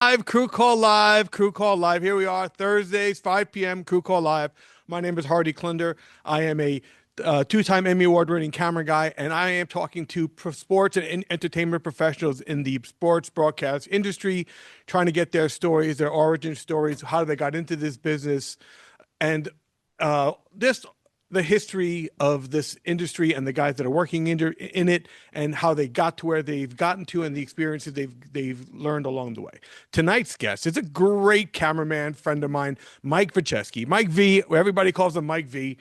Live, Crew Call Live, Crew Call Live. Here we are, Thursdays, 5 p.m., Crew Call Live. My name is Hardy Klinder. I am a two-time Emmy Award-winning camera guy, and I am talking to sports and entertainment professionals in the sports broadcast industry, trying to get their stories, their origin stories, how they got into this business, and this the history of this industry and the guys that are working in it and how they got to where they've gotten to and the experiences they've learned along the way. Tonight's guest is a great cameraman friend of mine, Mike Vechesky. Mike V, everybody calls him Mike V.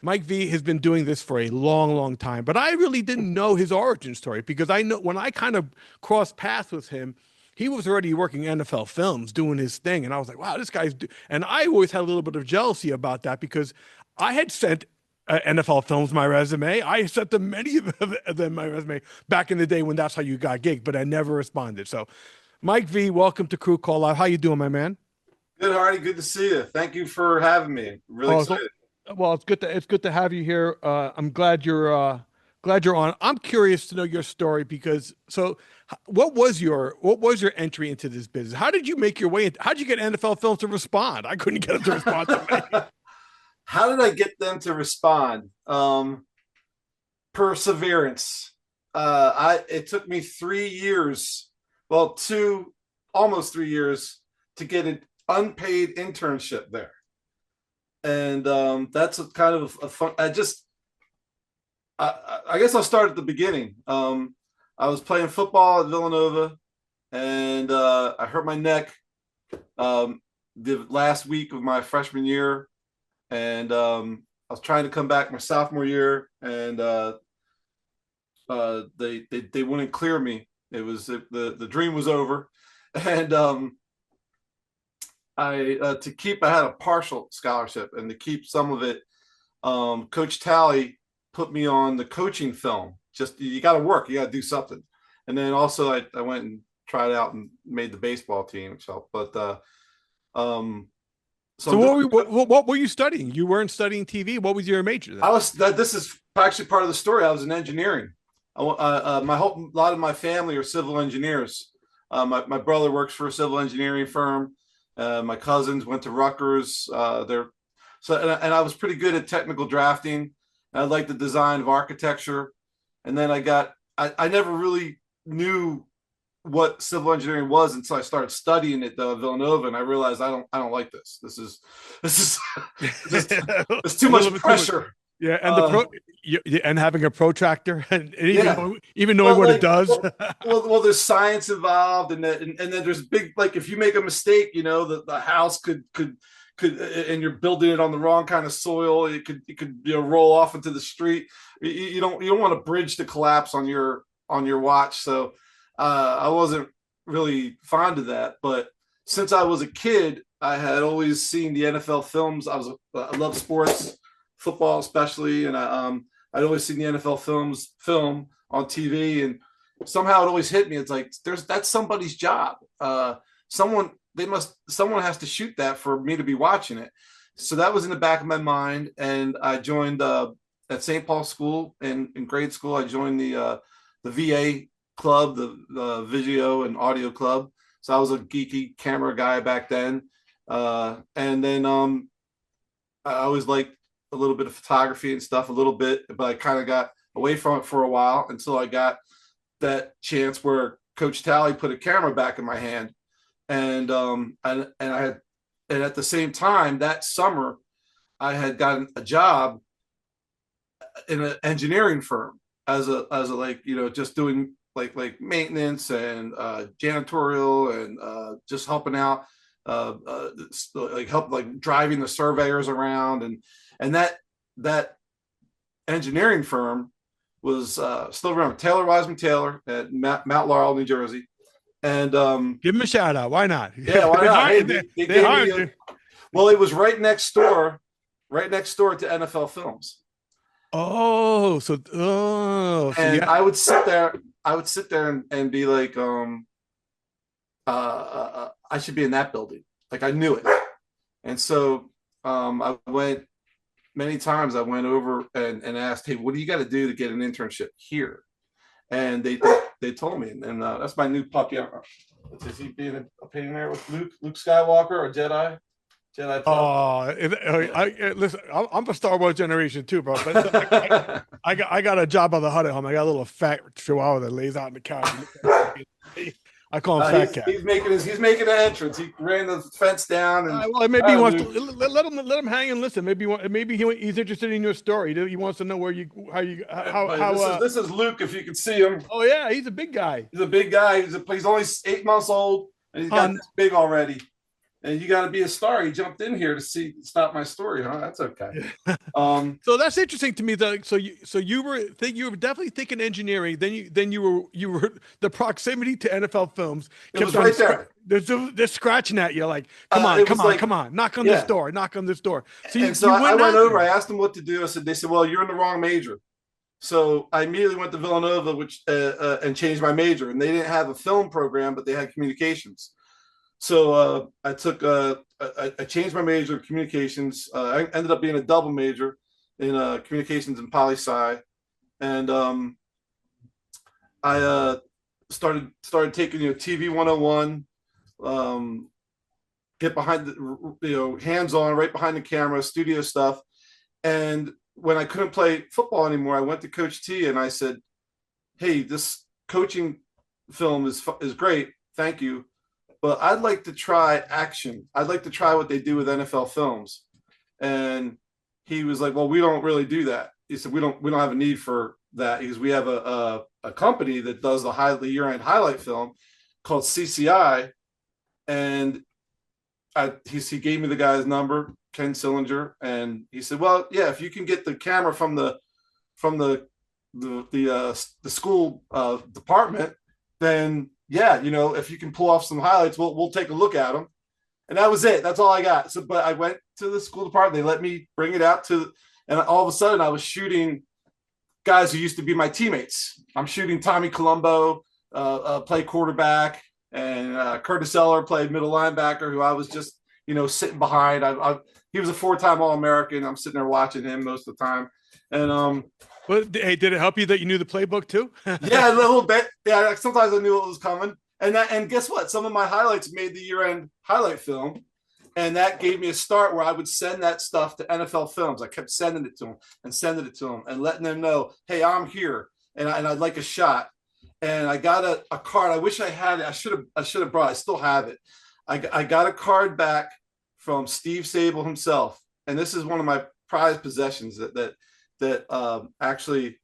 Mike V has been doing this for a long, long time, but I really didn't know his origin story because I know when I kind of crossed paths with him, he was already working NFL films, doing his thing, and I was like, "Wow, this guy's." And I always had a little bit of jealousy about that because I had sent NFL films my resume. I sent them many of them my resume back in the day when that's how you got gigged, but I never responded. So, Mike V, welcome to Crew Call Live. How you doing, my man? Good, Hardy. Good to see you. Thank you for having me. Really Oh, so, excited. well, it's good to have you here. I'm glad you're on. I'm curious to know your story because what was your entry into this business? How did you make your way? How did you get NFL films to respond? I couldn't get them to respond to me. How did I get them to respond? Perseverance. I It took me 3 years, well, almost 3 years to get an unpaid internship there, and that's a kind of a fun. I guess I'll start at the beginning. I was playing football at Villanova, and I hurt my neck the last week of my freshman year, and I was trying to come back my sophomore year, and they wouldn't clear me. The dream was over, and I had a partial scholarship, and to keep some of it, Coach Talley put me on the coaching film. Just you got to work, you got to do something, and then also I went and tried out and made the baseball team. So, but so So I'm doing. what were you studying? You weren't studying TV. What was your major then? I was that. This is actually part of the story. I was in engineering. My whole lot of my family are civil engineers. My brother works for a civil engineering firm. My cousins went to Rutgers. And I was pretty good at technical drafting. I liked the design of architecture. And then I never really knew what civil engineering was until I started studying at Villanova, and I realized I don't like this. This is just it's too A much little bit too much. pressure. Yeah, and Uh, and having a protractor and yeah, even knowing well, what it like does. there's science involved, and then there's big, like, if you make a mistake, the house could, and you're building it on the wrong kind of soil, it could roll off into the street. You don't want to bridge the collapse on your watch. So I wasn't really fond of that. But since I was a kid, I had always seen the NFL films. I love sports, football especially, and I'd always seen the NFL film on TV, and somehow it always hit me. It's like that's somebody's job. Someone has to shoot that for me to be watching it. So that was in the back of my mind, and I joined at St. Paul School in grade school. I joined the VA club, the video and audio club. So I was a geeky camera guy back then, and then I always liked a little bit of photography and stuff, a little bit, but I kind of got away from it for a while until I got that chance where Coach Talley put a camera back in my hand, and at the same time that summer I had gotten a job in an engineering firm as a like, just doing like maintenance and janitorial, and just helping out, like driving the surveyors around, and that engineering firm was still around, Taylor Wiseman Taylor at Mount Laurel, New Jersey. And Give him a shout out. Why not? yeah, why not? Hey, they They gave me hired. well, it was right next door to NFL Films. So And yeah. I would sit there and be like, I should be in that building. Like, I knew it. And so I went many times. I went over and asked, hey, what do you got to do to get an internship here? And they told me, and that's my new puppy. Is he being a pain in there with Luke Skywalker or Jedi? Jedi Listen, I'm a Star Wars generation too, bro. But I got a job on the Hut at home. I got a little fat chihuahua that lays out on the couch. I call him Fat Cat. He's making an entrance. He ran the fence down, and well, maybe he wants to let him hang and listen. Maybe he's interested in your story. He wants to know how this is Luke. If you can see him. Oh yeah, he's a big guy. He's a big guy. He's only 8 months old, and he's got this big already. And you got to be a star. He jumped in here to stop my story, huh? That's okay. So that's interesting to me. So you were definitely thinking engineering. Then you were the proximity to NFL films. It was right there. They're scratching at you like, come on, knock on this door, knock on this door. So I went over. I asked them what to do. They said, well, you're in the wrong major. So I immediately went to Villanova, and changed my major. And they didn't have a film program, but they had communications. So I changed my major to communications. I ended up being a double major in communications and poli-sci, and I started taking TV 101, get behind the hands on, right behind the camera, studio stuff. And when I couldn't play football anymore, I went to Coach T and I said, "Hey, this coaching film is great, thank you. But I'd like to try action. I'd like to try what they do with NFL films." And he was like, "Well, we don't really do that." He said, "We don't have a need for that because we have a company that does the year-end highlight film called CCI." And he gave me the guy's number, Ken Sillinger, and he said, "Well, yeah, if you can get the camera from the school department, then." Yeah, if you can pull off some highlights, we'll take a look at them. And that was it. That's all I got. So, but I went to the school department. They let me bring it out and all of a sudden I was shooting guys who used to be my teammates. I'm shooting Tommy Colombo, play quarterback, and Curtis Eller played middle linebacker, who I was just, sitting behind. He was a 4-time All-American. I'm sitting there watching him most of the time. And but hey, did it help you that you knew the playbook too? Yeah, a little bit. Yeah, sometimes I knew what was coming. And guess what? Some of my highlights made the year-end highlight film, and that gave me a start where I would send that stuff to NFL Films. I kept sending it to them and letting them know, "Hey, I'm here, and I'd like a shot." And I got a card. I wish I had it. I should have brought it. I still have it. I got a card back from Steve Sable himself, and this is one of my prized possessions that actually,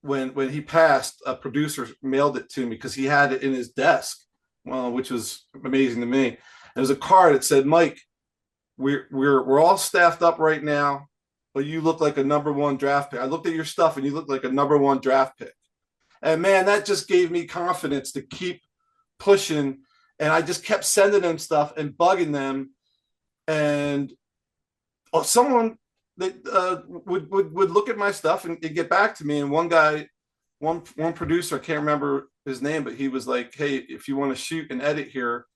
when he passed, a producer mailed it to me because he had it in his desk, which was amazing to me. It was a card that said, "Mike, we're all staffed up right now, but you look like a #1 draft pick. I looked at your stuff and you look like a #1 draft pick." And man, that just gave me confidence to keep pushing. And I just kept sending them stuff and bugging them. And someone that would look at my stuff and get back to me. And one guy, one producer, I can't remember his name, but he was like, "Hey, if you want to shoot and edit here,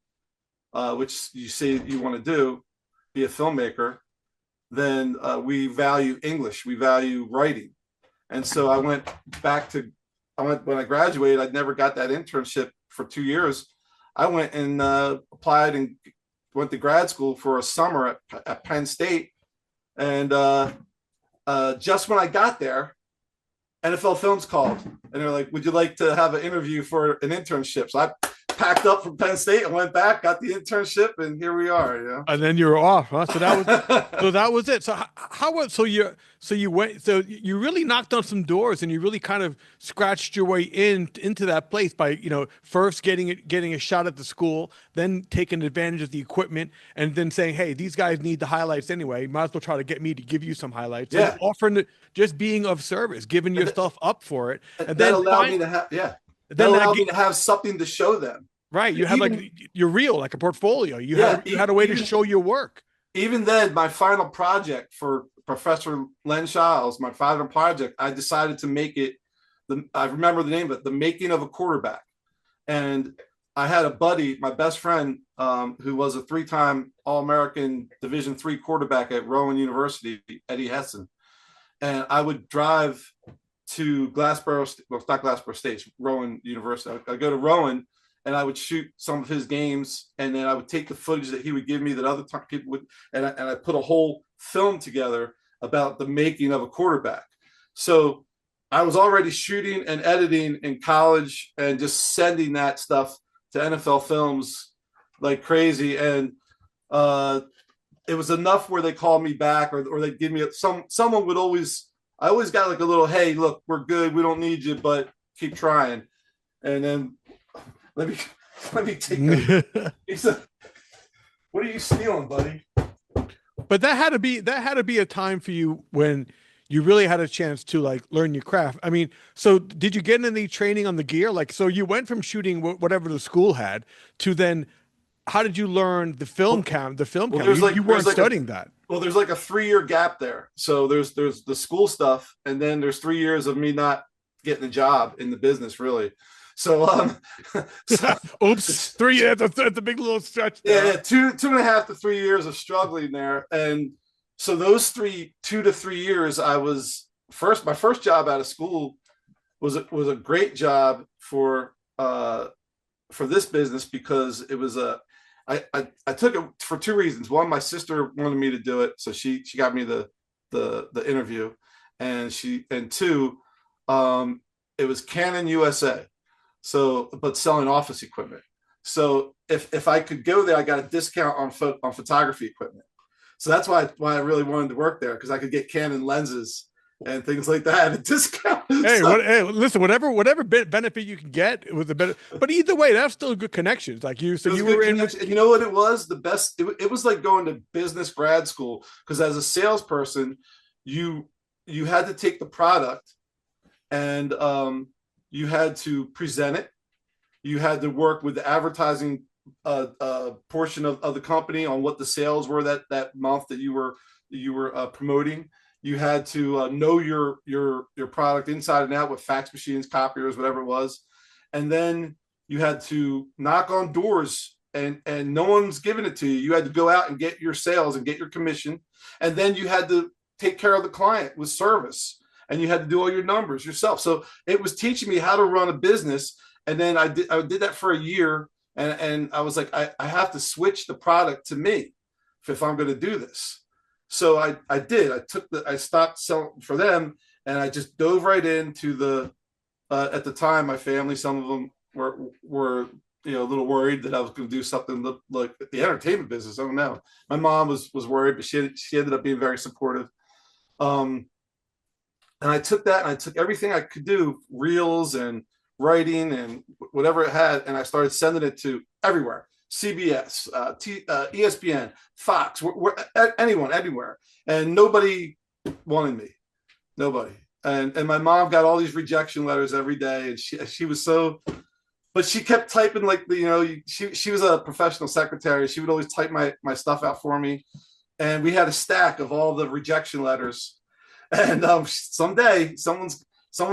which you say you want to do, be a filmmaker, then we value English, we value writing." And so I went when I graduated, I'd never got that internship for 2 years. I went and applied and went to grad school for a summer at Penn State. And just when I got there, NFL Films called and they're like, "Would you like to have an interview for an internship?" So I packed up from Penn State and went back, got the internship, and here we are. And then you were off, huh? So that was it. So you really knocked on some doors, and you really kind of scratched your way into that place by first getting a shot at the school, then taking advantage of the equipment, and then saying, "Hey, these guys need the highlights anyway. Might as well try to get me to give you some highlights." Yeah, and offering just being of service, giving your stuff up for it, and that allowed me to have That allowed me to have something to show them. Right. You have you're real, like a portfolio. You had a way to show your work. Even then, my final project for Professor Len Shiles, my final project, I decided to make it, I remember the name of it, The Making of a Quarterback. And I had a buddy, my best friend, who was a 3-time All-American Division III quarterback at Rowan University, Eddie Hessen. And I would drive to Rowan University. I'd go to Rowan and I would shoot some of his games, and then I would take the footage that he would give me that other people would, and I put a whole film together about the making of a quarterback. So I was already shooting and editing in college and just sending that stuff to NFL Films like crazy. And it was enough where they called me back, or they'd give me someone would always, I always got like a little, hey, look, we're good. We don't need you, but keep trying. And then let me take that. He said, what are you stealing, buddy? But that had to be a time for you when you really had a chance to like learn your craft. I mean, so did you get any training on the gear? Like, so you went from shooting whatever the school had to then, how did you learn the film cam? You weren't studying that. Well, there's like a 3-year gap there. So there's the school stuff, and then there's 3 years of me not getting a job in the business, really. So, oops, 3 years. That's a big little stretch there. Yeah, 2.5 to 3 years of struggling there. And so those 2 to 3 years, my first job out of school was a great job for this business, because it was I took it for 2 reasons. One, my sister wanted me to do it, so she got me the interview, and two, it was Canon USA, so but selling office equipment. So if I could go there, I got a discount on photography equipment. So that's why I really wanted to work there, because I could get Canon lenses and things like that at a discount. Hey, listen, whatever benefit you can get with the better, but either way, that's still good connections. Like you, so you were in. You know what it was? The best. It was like going to business grad school, because as a salesperson, you had to take the product, and you had to present it. You had to work with the advertising portion of the company on what the sales were that month that you were promoting. You had to know your product inside and out with fax machines, copiers, whatever it was, and then you had to knock on doors, and no one's giving it to you. You had to go out and get your sales and get your commission, and then you had to take care of the client with service, and you had to do all your numbers yourself. So it was teaching me how to run a business, and then I did that for a year, and I was like, I have to switch the product to me if I'm going to do this. So I did. I stopped selling for them, and I just dove right into the. At the time, my family, some of them were a little worried that I was going to do something like the entertainment business. I don't know. My mom was worried, but she ended up being very supportive. And I took that, and I took everything I could do, reels and writing and whatever it had, and I started sending it to everywhere. CBS, ESPN, Fox, anyone, everywhere, and nobody wanted me. Nobody. And my mom got all these rejection letters every day, and she was so, but she kept typing, like, she was a professional secretary. She would always type my stuff out for me, and we had a stack of all the rejection letters. And someday someone's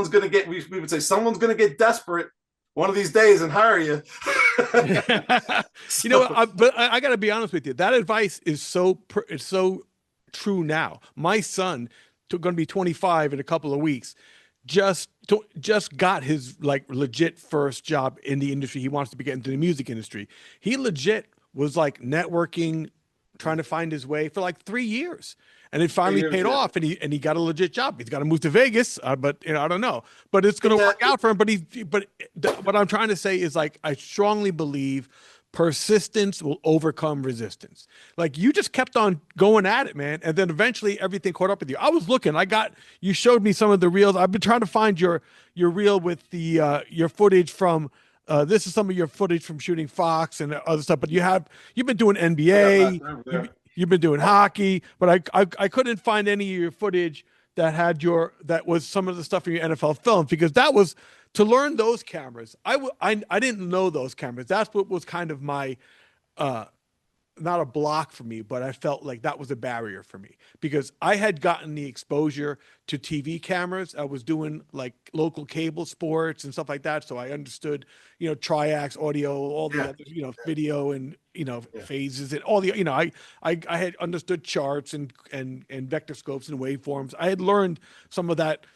gonna get. We would say someone's gonna get desperate one of these days and hire you. But I got to be honest with you. That advice is so true now. My son, going to be 25 in a couple of weeks, just got his like legit first job in the industry. He wants to get into the music industry. He legit was like networking, trying to find his way for like 3 years. And it finally paid off, and he got a legit job. He's got to move to Vegas, but I don't know. But it's going to work out for him. But what I'm trying to say is, like, I strongly believe persistence will overcome resistance. Like, you just kept on going at it, man, and then eventually everything caught up with you. I was looking. You showed me some of the reels. I've been trying to find your reel with the your footage from. This is some of your footage from shooting Fox and other stuff. But you've been doing NBA. You've been doing hockey, but I couldn't find any of your footage that was some of the stuff in your NFL films, because that was to learn those cameras. I didn't know those cameras. That's what was kind of my not a block for me, but I felt like that was a barrier for me, because I had gotten the exposure to TV cameras. I was doing like local cable sports and stuff like that. So I understood, triacs, audio, all the other, video and, phases and all the, I had understood charts and vector scopes and waveforms. I had learned some of that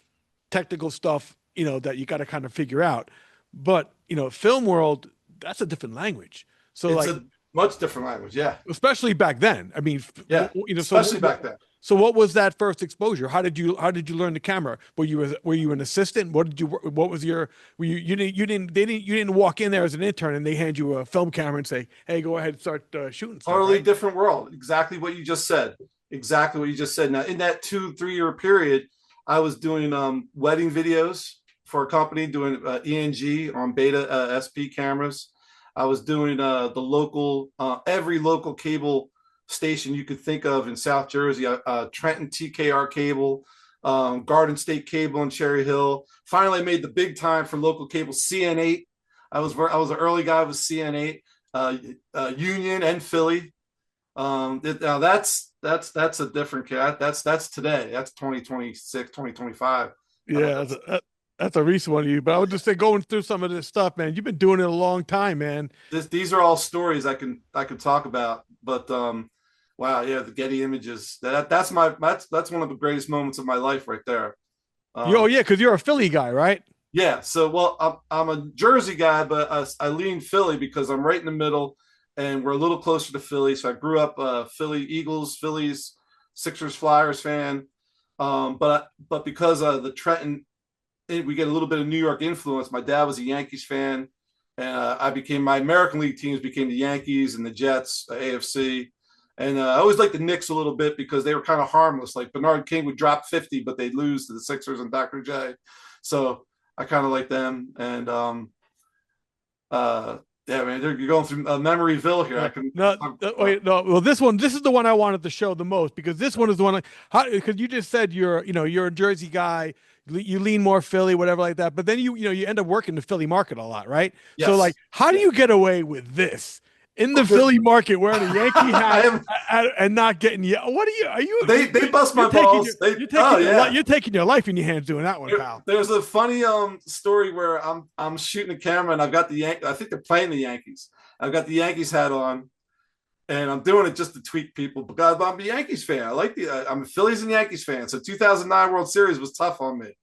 technical stuff, that you got to kind of figure out. But, film world, that's a different language. So It's like, a much different language. Yeah. especially back then. I mean, Yeah. Especially back then. So what was that first exposure? How did you learn the camera? Were you an assistant? What was your you didn't walk in there as an intern and they hand you a film camera and say, "Hey, go ahead and start shooting stuff." Totally Right? different world. Exactly what you just said. Exactly what you just said. Now, in that 2-3 year period, I was doing wedding videos for a company, doing ENG on Beta SP cameras. I was doing the local, every local cable station you could think of in South Jersey, Trenton TKR Cable, Garden State Cable in Cherry Hill. Finally, I made the big time for local cable, CN8. I was an early guy with CN8, Union and Philly. Now that's a different cat. That's today. That's 2026, 2025. Yeah, that's a recent one of you. But I would just say, going through some of this stuff, man, you've been doing it a long time, man. These are all stories I can talk about. But wow, yeah, the Getty images. That's one of the greatest moments of my life right there. Oh yeah, because you're a Philly guy, right? Yeah. So, well, I'm a Jersey guy, but I lean Philly because I'm right in the middle, and we're a little closer to Philly. So I grew up Philly Eagles, Phillies, Sixers, Flyers fan. But because of the Trenton, we get a little bit of New York influence. My dad was a Yankees fan, and my American League teams became the Yankees and the Jets, AFC. And I always liked the Knicks a little bit because they were kind of harmless. Like Bernard King would drop 50, but they'd lose to the Sixers and Dr. J. So I kind of like them. And yeah, man, you're going through Memoryville here. I can wait, no. Well, this is the one I wanted to show the most, because this one is the one. Because you just said you're a Jersey guy, you lean more Philly, whatever like that. But then you end up working the Philly market a lot, right? Yes. So like, how do you get away with this in the Philly market, wearing a Yankee hat and not getting you? What are you? They bust my balls. You're taking your life in your hands doing that one, pal. There's a funny story where I'm shooting a camera and I've got I think they're playing the Yankees. I've got the Yankees hat on, and I'm doing it just to tweak people because I'm a Yankees fan. I'm a Phillies and Yankees fan. So 2009 World Series was tough on me.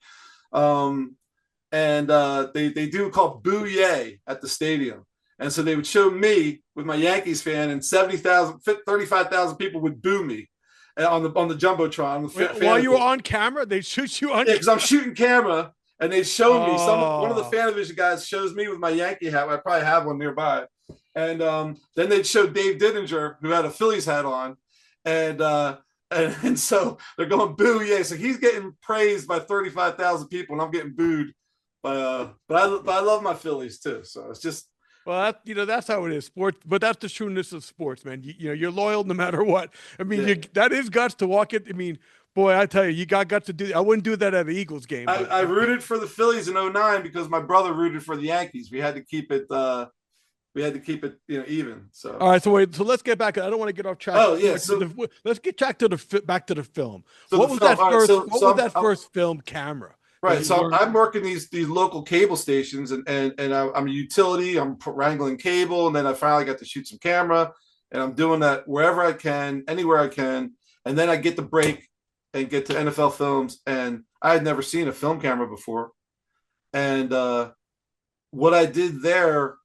And they do call Boo Yay at the stadium. And so they would show me with my Yankees fan, and 35,000 people would boo me on the Jumbotron. While you were on camera, they shoot you on. Yeah, because I'm shooting camera, and they show me one of the Fanavision guys shows me with my Yankee hat. I probably have one nearby, and then they'd show Dave Dininger, who had a Phillies hat on, and so they're going boo yeah. So he's getting praised by 35,000 people, and I'm getting booed. But I love my Phillies too. So it's just. Well, that's how it is, sports. But that's the trueness of sports, man. You're loyal no matter what. I mean, that is guts to walk it. I mean, boy, I tell you got guts to do. I wouldn't do that at an Eagles game. I rooted for the Phillies in 2009 because my brother rooted for the Yankees. We had to keep it. Even. So all right. So let's get back. I don't want to get off track. Oh yeah. Let's get back to the film. So what was that first film camera? Right. So I'm working these local cable stations, and I'm a utility. I'm wrangling cable, and then I finally got to shoot some camera, and I'm doing that wherever I can, anywhere I can, and then I get the break and get to NFL Films, and I had never seen a film camera before, and what I did there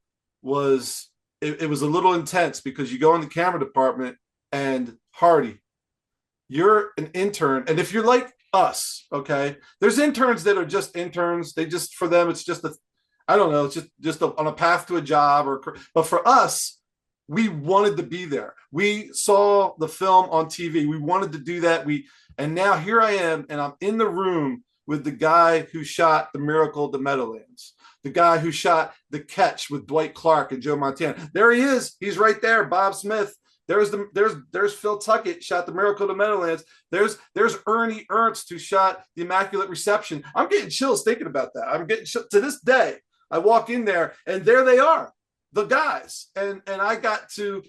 was it was a little intense because you go in the camera department, and Hardy, you're an intern, and if you're like us, okay, there's interns that are just interns. For them it's just it's just on a path to a job, but for us, we wanted to be there. We saw the film on TV, we wanted to do that. And now here I am, and I'm in the room with the guy who shot The Miracle of the Meadowlands, the guy who shot The Catch with Dwight Clark and Joe Montana. There he is, he's right there, Bob Smith. There's Phil Tuckett, shot The Miracle of the Meadowlands. There's Ernie Ernst, who shot The Immaculate Reception. I'm getting chills thinking about that. I'm getting to this day. I walk in there, and there they are, the guys, and I got to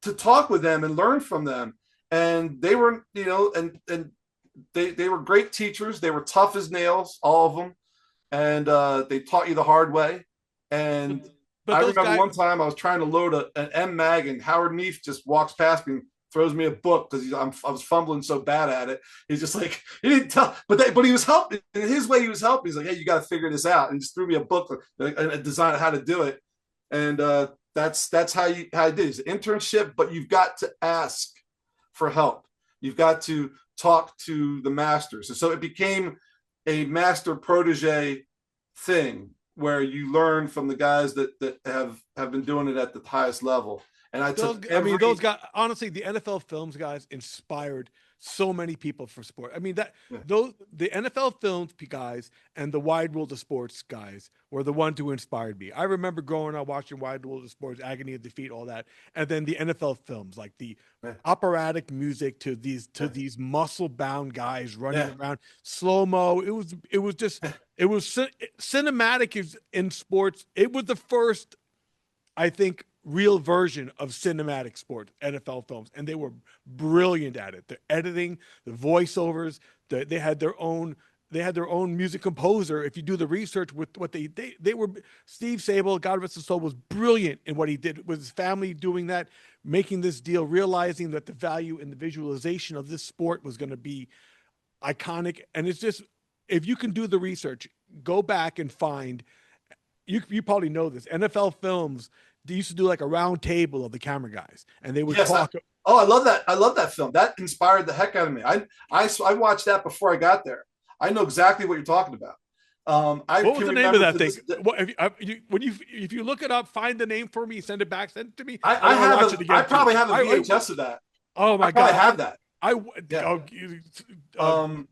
talk with them and learn from them. And they were, and they were great teachers. They were tough as nails, all of them, and they taught you the hard way. And I remember one time I was trying to load an M mag, and Howard Neef just walks past me and throws me a book because I was fumbling so bad at it. He's just like, he didn't tell, but he was helping in his way. He was helping. He's like, hey, you got to figure this out, and he just threw me a book and a design of how to do it. and that's how it is internship. But you've got to ask for help. You've got to talk to the masters, and so it became a master protege thing where you learn from the guys that have been doing it at the highest level. And those guys, honestly, the NFL films guys inspired so many people for sport. I mean, yeah. the NFL films guys and the Wide World of Sports guys were the ones who inspired me. I remember growing up watching Wide World of Sports, Agony of Defeat, all that, and then the NFL films, like the operatic music to these muscle bound guys running around slow mo. It was just cinematic in sports. It was the first, I think, real version of cinematic sport NFL films, and they were brilliant at it. The editing, the voiceovers, they had their own music composer. If you do the research with what they were, Steve Sable, God rest his soul, was brilliant in what he did with his family, doing that, making this deal, realizing that the value and the visualization of this sport was going to be iconic. And it's just, if you can do the research, go back and find, you probably know this, NFL films, they used to do like a round table of the camera guys, and they would talk. I love that. I love that film. That inspired the heck out of me. I watched that before I got there. I know exactly what you're talking about. What was the name of that thing? If you look it up, find the name for me, send it to me. I probably have a VHS of that. Oh my God, I have that.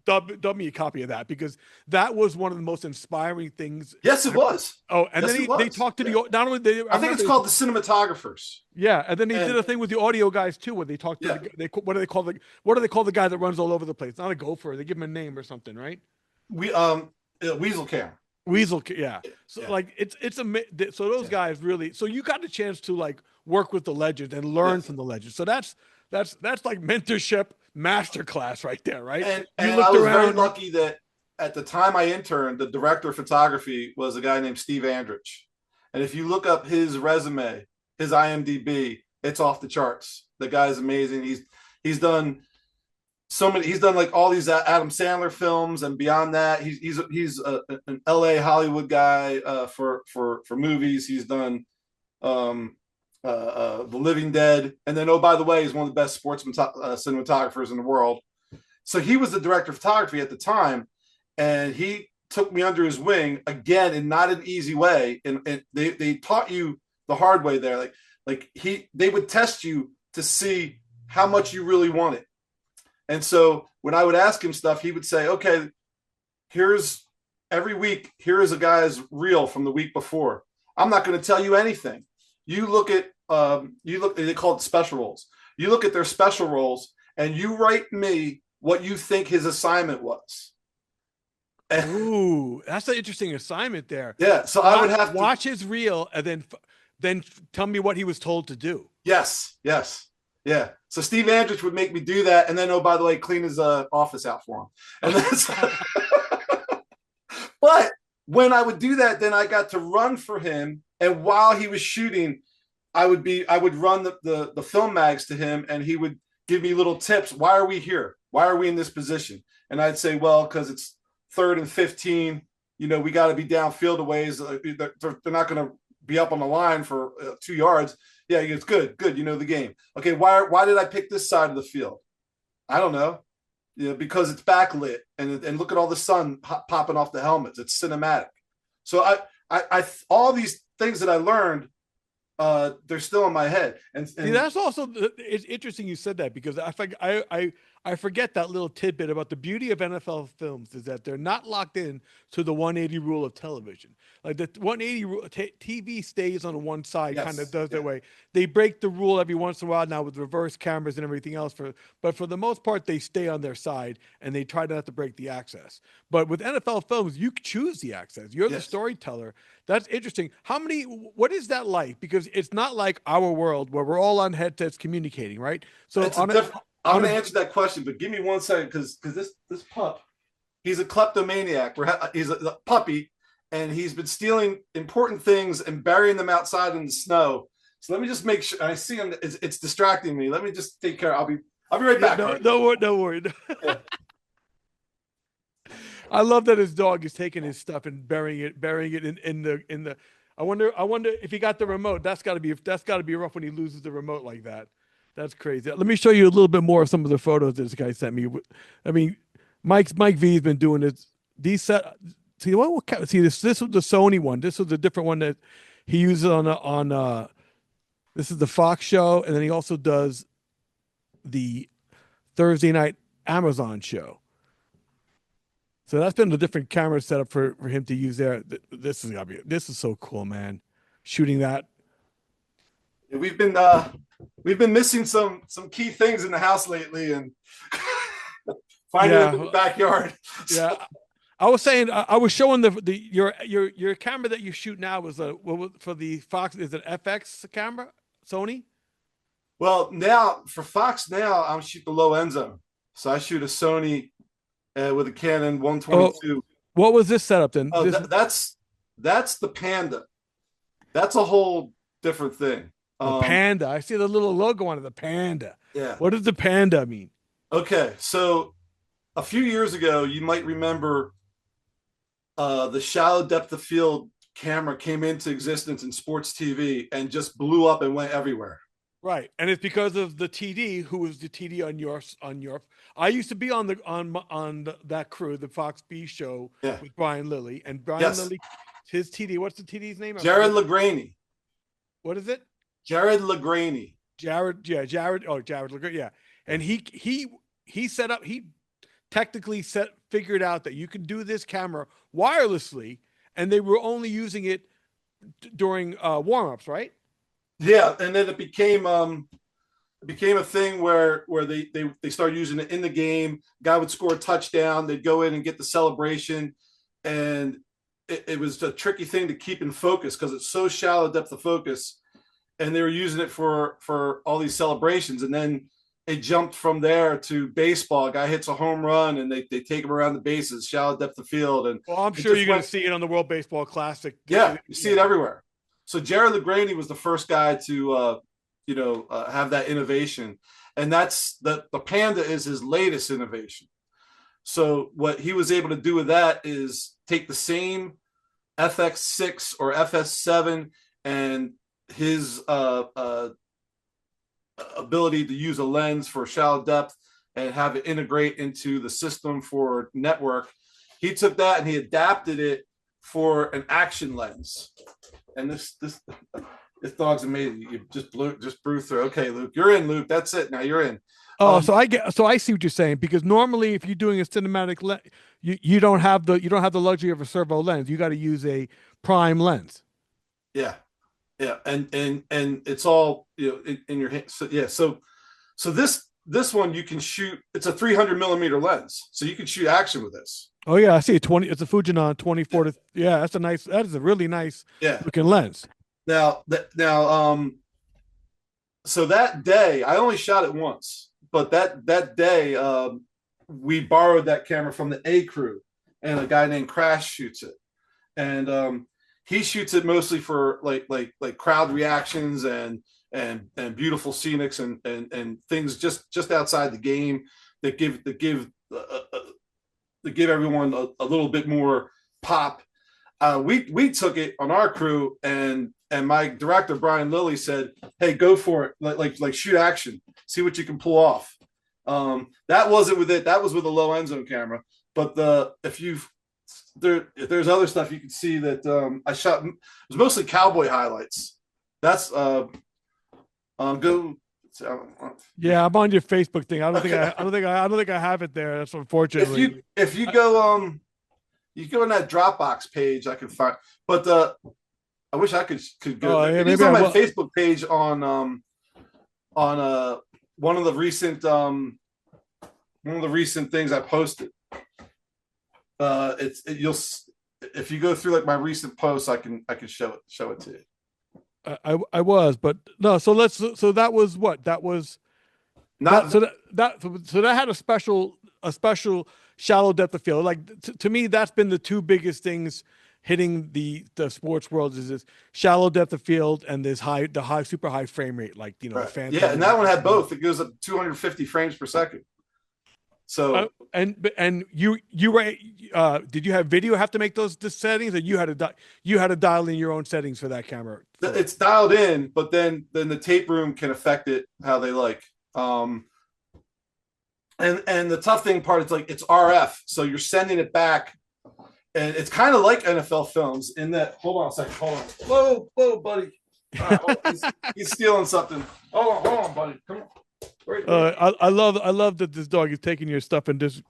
Dub me a copy of that, because that was one of the most inspiring things. Yes, it was. Oh, and then they talked to not only I think it's called the cinematographers. Yeah, and then they did a thing with the audio guys too, where they talked to what do they call the guy that runs all over the place? Not a gopher. They give him a name or something, right? Weasel Cam. Yeah. So so those guys really. So you got the chance to like work with the legends and learn from the legends. So that's like mentorship masterclass right there, right? And I was very lucky that at the time I interned, the director of photography was a guy named Steve Andrich. And if you look up his resume, his IMDb, it's off the charts. The guy's amazing. He's done so many. He's done like all these Adam Sandler films, and beyond that, he's an LA Hollywood guy for movies. He's done The Living Dead, and then, oh, by the way, he's one of the best cinematographers in the world. So he was the director of photography at the time, and he took me under his wing again, in not an easy way. And they taught you the hard way there. They would test you to see how much you really wanted. And so when I would ask him stuff, he would say, okay, every week, here is a guy's reel from the week before. I'm not going to tell you anything. You look at, they call it special roles. You look at their special roles and you write me what you think his assignment was. Ooh, that's an interesting assignment there. Yeah. So I would have to watch his reel and then tell me what he was told to do. Yes. Yeah. So Steve Andrich would make me do that. And then, oh, by the way, clean his office out for him. And that's but when I would do that, then I got to run for him. And while he was shooting, I would run the film mags to him, and he would give me little tips. Why are we here? Why are we in this position? And I'd say, well, because it's 3rd and 15. We got to be downfield a ways. They're not going to be up on the line for 2 yards. Yeah, it's good. You know the game. Okay, why did I pick this side of the field? I don't know. Because it's backlit, and look at all the sun popping off the helmets. It's cinematic. So I all these things that I learned, they're still in my head. And see, that's also, it's interesting you said that, because I forget that little tidbit about the beauty of NFL films is that they're not locked in to the 180 rule of television. Like the 180 rule, TV stays on one side, kind of does that way. They break the rule every once in a while now with reverse cameras and everything else, but for the most part, they stay on their side and they try not to break the access. But with NFL films, you choose the access. You're the storyteller. That's interesting. What is that like? Because it's not like our world where we're all on headsets communicating, right? So I'm going to answer that question, but give me 1 second, because this pup, he's a kleptomaniac. He's a puppy, and he's been stealing important things and burying them outside in the snow. So let me just make sure. I see him. It's distracting me. Let me just take care. I'll be right back. No worry. Yeah. I love that his dog is taking his stuff and burying it in the. I wonder if he got the remote. That's got to be rough when he loses the remote like that. That's crazy. Let me show you a little bit more of some of the photos this guy sent me. I mean, Mike V has been doing this. These set. See see this was the Sony one. This was a different one that he uses on. This is the Fox show, and then he also does the Thursday night Amazon show. So that's been a different camera setup for him to use there. This is so cool, man. Shooting that. We've been missing some key things in the house lately, and finding them in the backyard. Yeah, I was saying I was showing your camera that you shoot now was for the Fox. Is it FX camera, Sony? Well, now for Fox, now I'm shooting the low end zone, so I shoot a Sony with a Canon 122. What was this setup then? Oh, that's the Panda. That's a whole different thing. Panda. I see the little logo on it. The Panda. Yeah. What does the Panda mean? Okay, so a few years ago, you might remember the shallow depth of field camera came into existence in sports TV and just blew up and went everywhere. Right, and it's because of the TD, who was the TD on your. I used to be on that crew, the Fox B show with Brian Lilly, and Brian Lilly, his TD. What's the TD's name? Jared LaGraney. What is it? Jared LaGraney. Jared. Oh, Jared LaGraney. Yeah, and he set up. He technically figured out that you can do this camera wirelessly, and they were only using it during warm-ups, right? Yeah, and then it became a thing where they started using it in the game. Guy would score a touchdown, they'd go in and get the celebration, and it was a tricky thing to keep in focus because it's so shallow depth of focus, and they were using it for all these celebrations, and then it jumped from there to baseball. A guy hits a home run, and they take him around the bases, shallow depth of field, and well, I'm sure you're going to see it on the World Baseball Classic. Yeah, you see it everywhere. So Jared LaGraney was the first guy to, have that innovation, and that's the Panda is his latest innovation. So what he was able to do with that is take the same FX6 or FS7 and his ability to use a lens for shallow depth and have it integrate into the system for network. He took that and he adapted it for an action lens. And this dog's amazing. You just brew through. Okay, Luke, you're in. Luke, that's it. Now you're in. Oh, so I see what you're saying, because normally if you're doing a cinematic lens, you don't have the luxury of a servo lens. You got to use a prime lens. Yeah, and it's all in your hand. So yeah, so this one you can shoot. It's a 300 millimeter lens, so you can shoot action with this. Oh yeah, I see it. It's a Fujinon 24 to. Yeah, that is a really nice looking lens. Now, so that day I only shot it once, but that day we borrowed that camera from the A crew, and a guy named Crash shoots it, and he shoots it mostly for like crowd reactions and beautiful scenics and things just outside the game that give everyone a little bit more pop. We took it on our crew, and my director Brian Lilly said, "Hey, go for it! Like shoot action, see what you can pull off." That wasn't with it. That was with a low end zone camera. But if there's other stuff you can see that I shot. It was mostly cowboy highlights. That's go. Yeah, I'm on your Facebook thing. I don't think I have it there. That's unfortunately. If you go you go in that Dropbox page, I can find. But I wish I could go. Oh, yeah, it's on my Facebook page on one of the recent things I posted. If you go through like my recent posts, I can show it to you. I was, but no. So that was what that was. Not that had a special shallow depth of field. Like to me, that's been the two biggest things hitting the sports world is this shallow depth of field and this super high frame rate. Like right. And that one had both. It goes up 250 frames per second. So and you were did you have video have to make the settings, or you had to dial in your own settings for that camera? it's dialed in, but then the tape room can affect it how they like. And the tough thing part is like it's RF, so you're sending it back, and it's kind of like NFL films in that. Hold on a second. Hold on. Whoa, buddy. He's stealing something. Hold on, buddy. Come on. I love that this dog is taking your stuff and just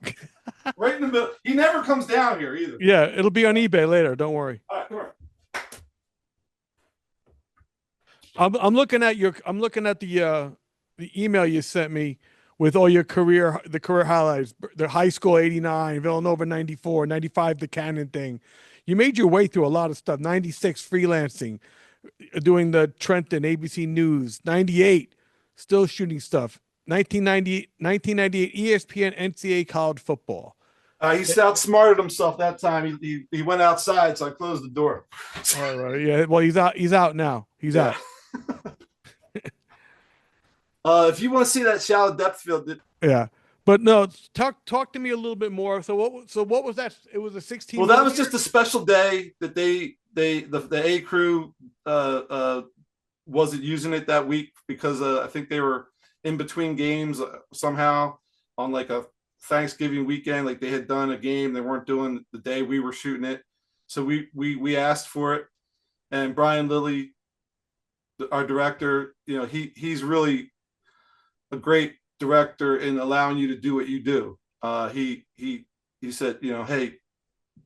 right in the middle. He never comes down here either. Yeah, it'll be on eBay later. Don't worry. All right, come on. I'm looking at the email you sent me with all your career highlights, the high school 89, Villanova 94, 95, the Cannon thing. You made your way through a lot of stuff. 96 freelancing, doing the Trenton ABC News, 98 still shooting stuff. 1998 ESPN NCAA college football. He outsmarted himself that time. He went outside, so I closed the door. All right, yeah. Well, he's out now. He's out. If you want to see that shallow depth field, yeah. But no, talk to me a little bit more. So what was that? It was a 16. Well, that was just a special day that the A crew wasn't using it that week because I think they were in between games somehow on like a Thanksgiving weekend. Like they had done a game, they weren't doing the day we were shooting it, so we asked for it, and Brian Lilly, our director, he's really a great director in allowing you to do what you do. He said, hey,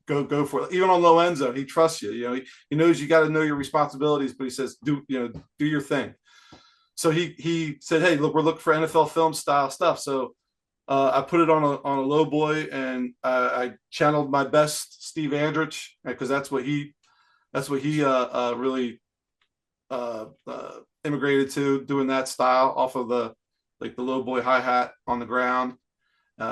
go for it. Even on low end zone, he trusts you. He knows you got to know your responsibilities, but he says, do your thing. So he said, hey, look, we're looking for NFL film style stuff. So I put it on a low boy, and I channeled my best Steve Andrich, because that's what he really immigrated to, doing that style off of the low boy hi-hat on the ground.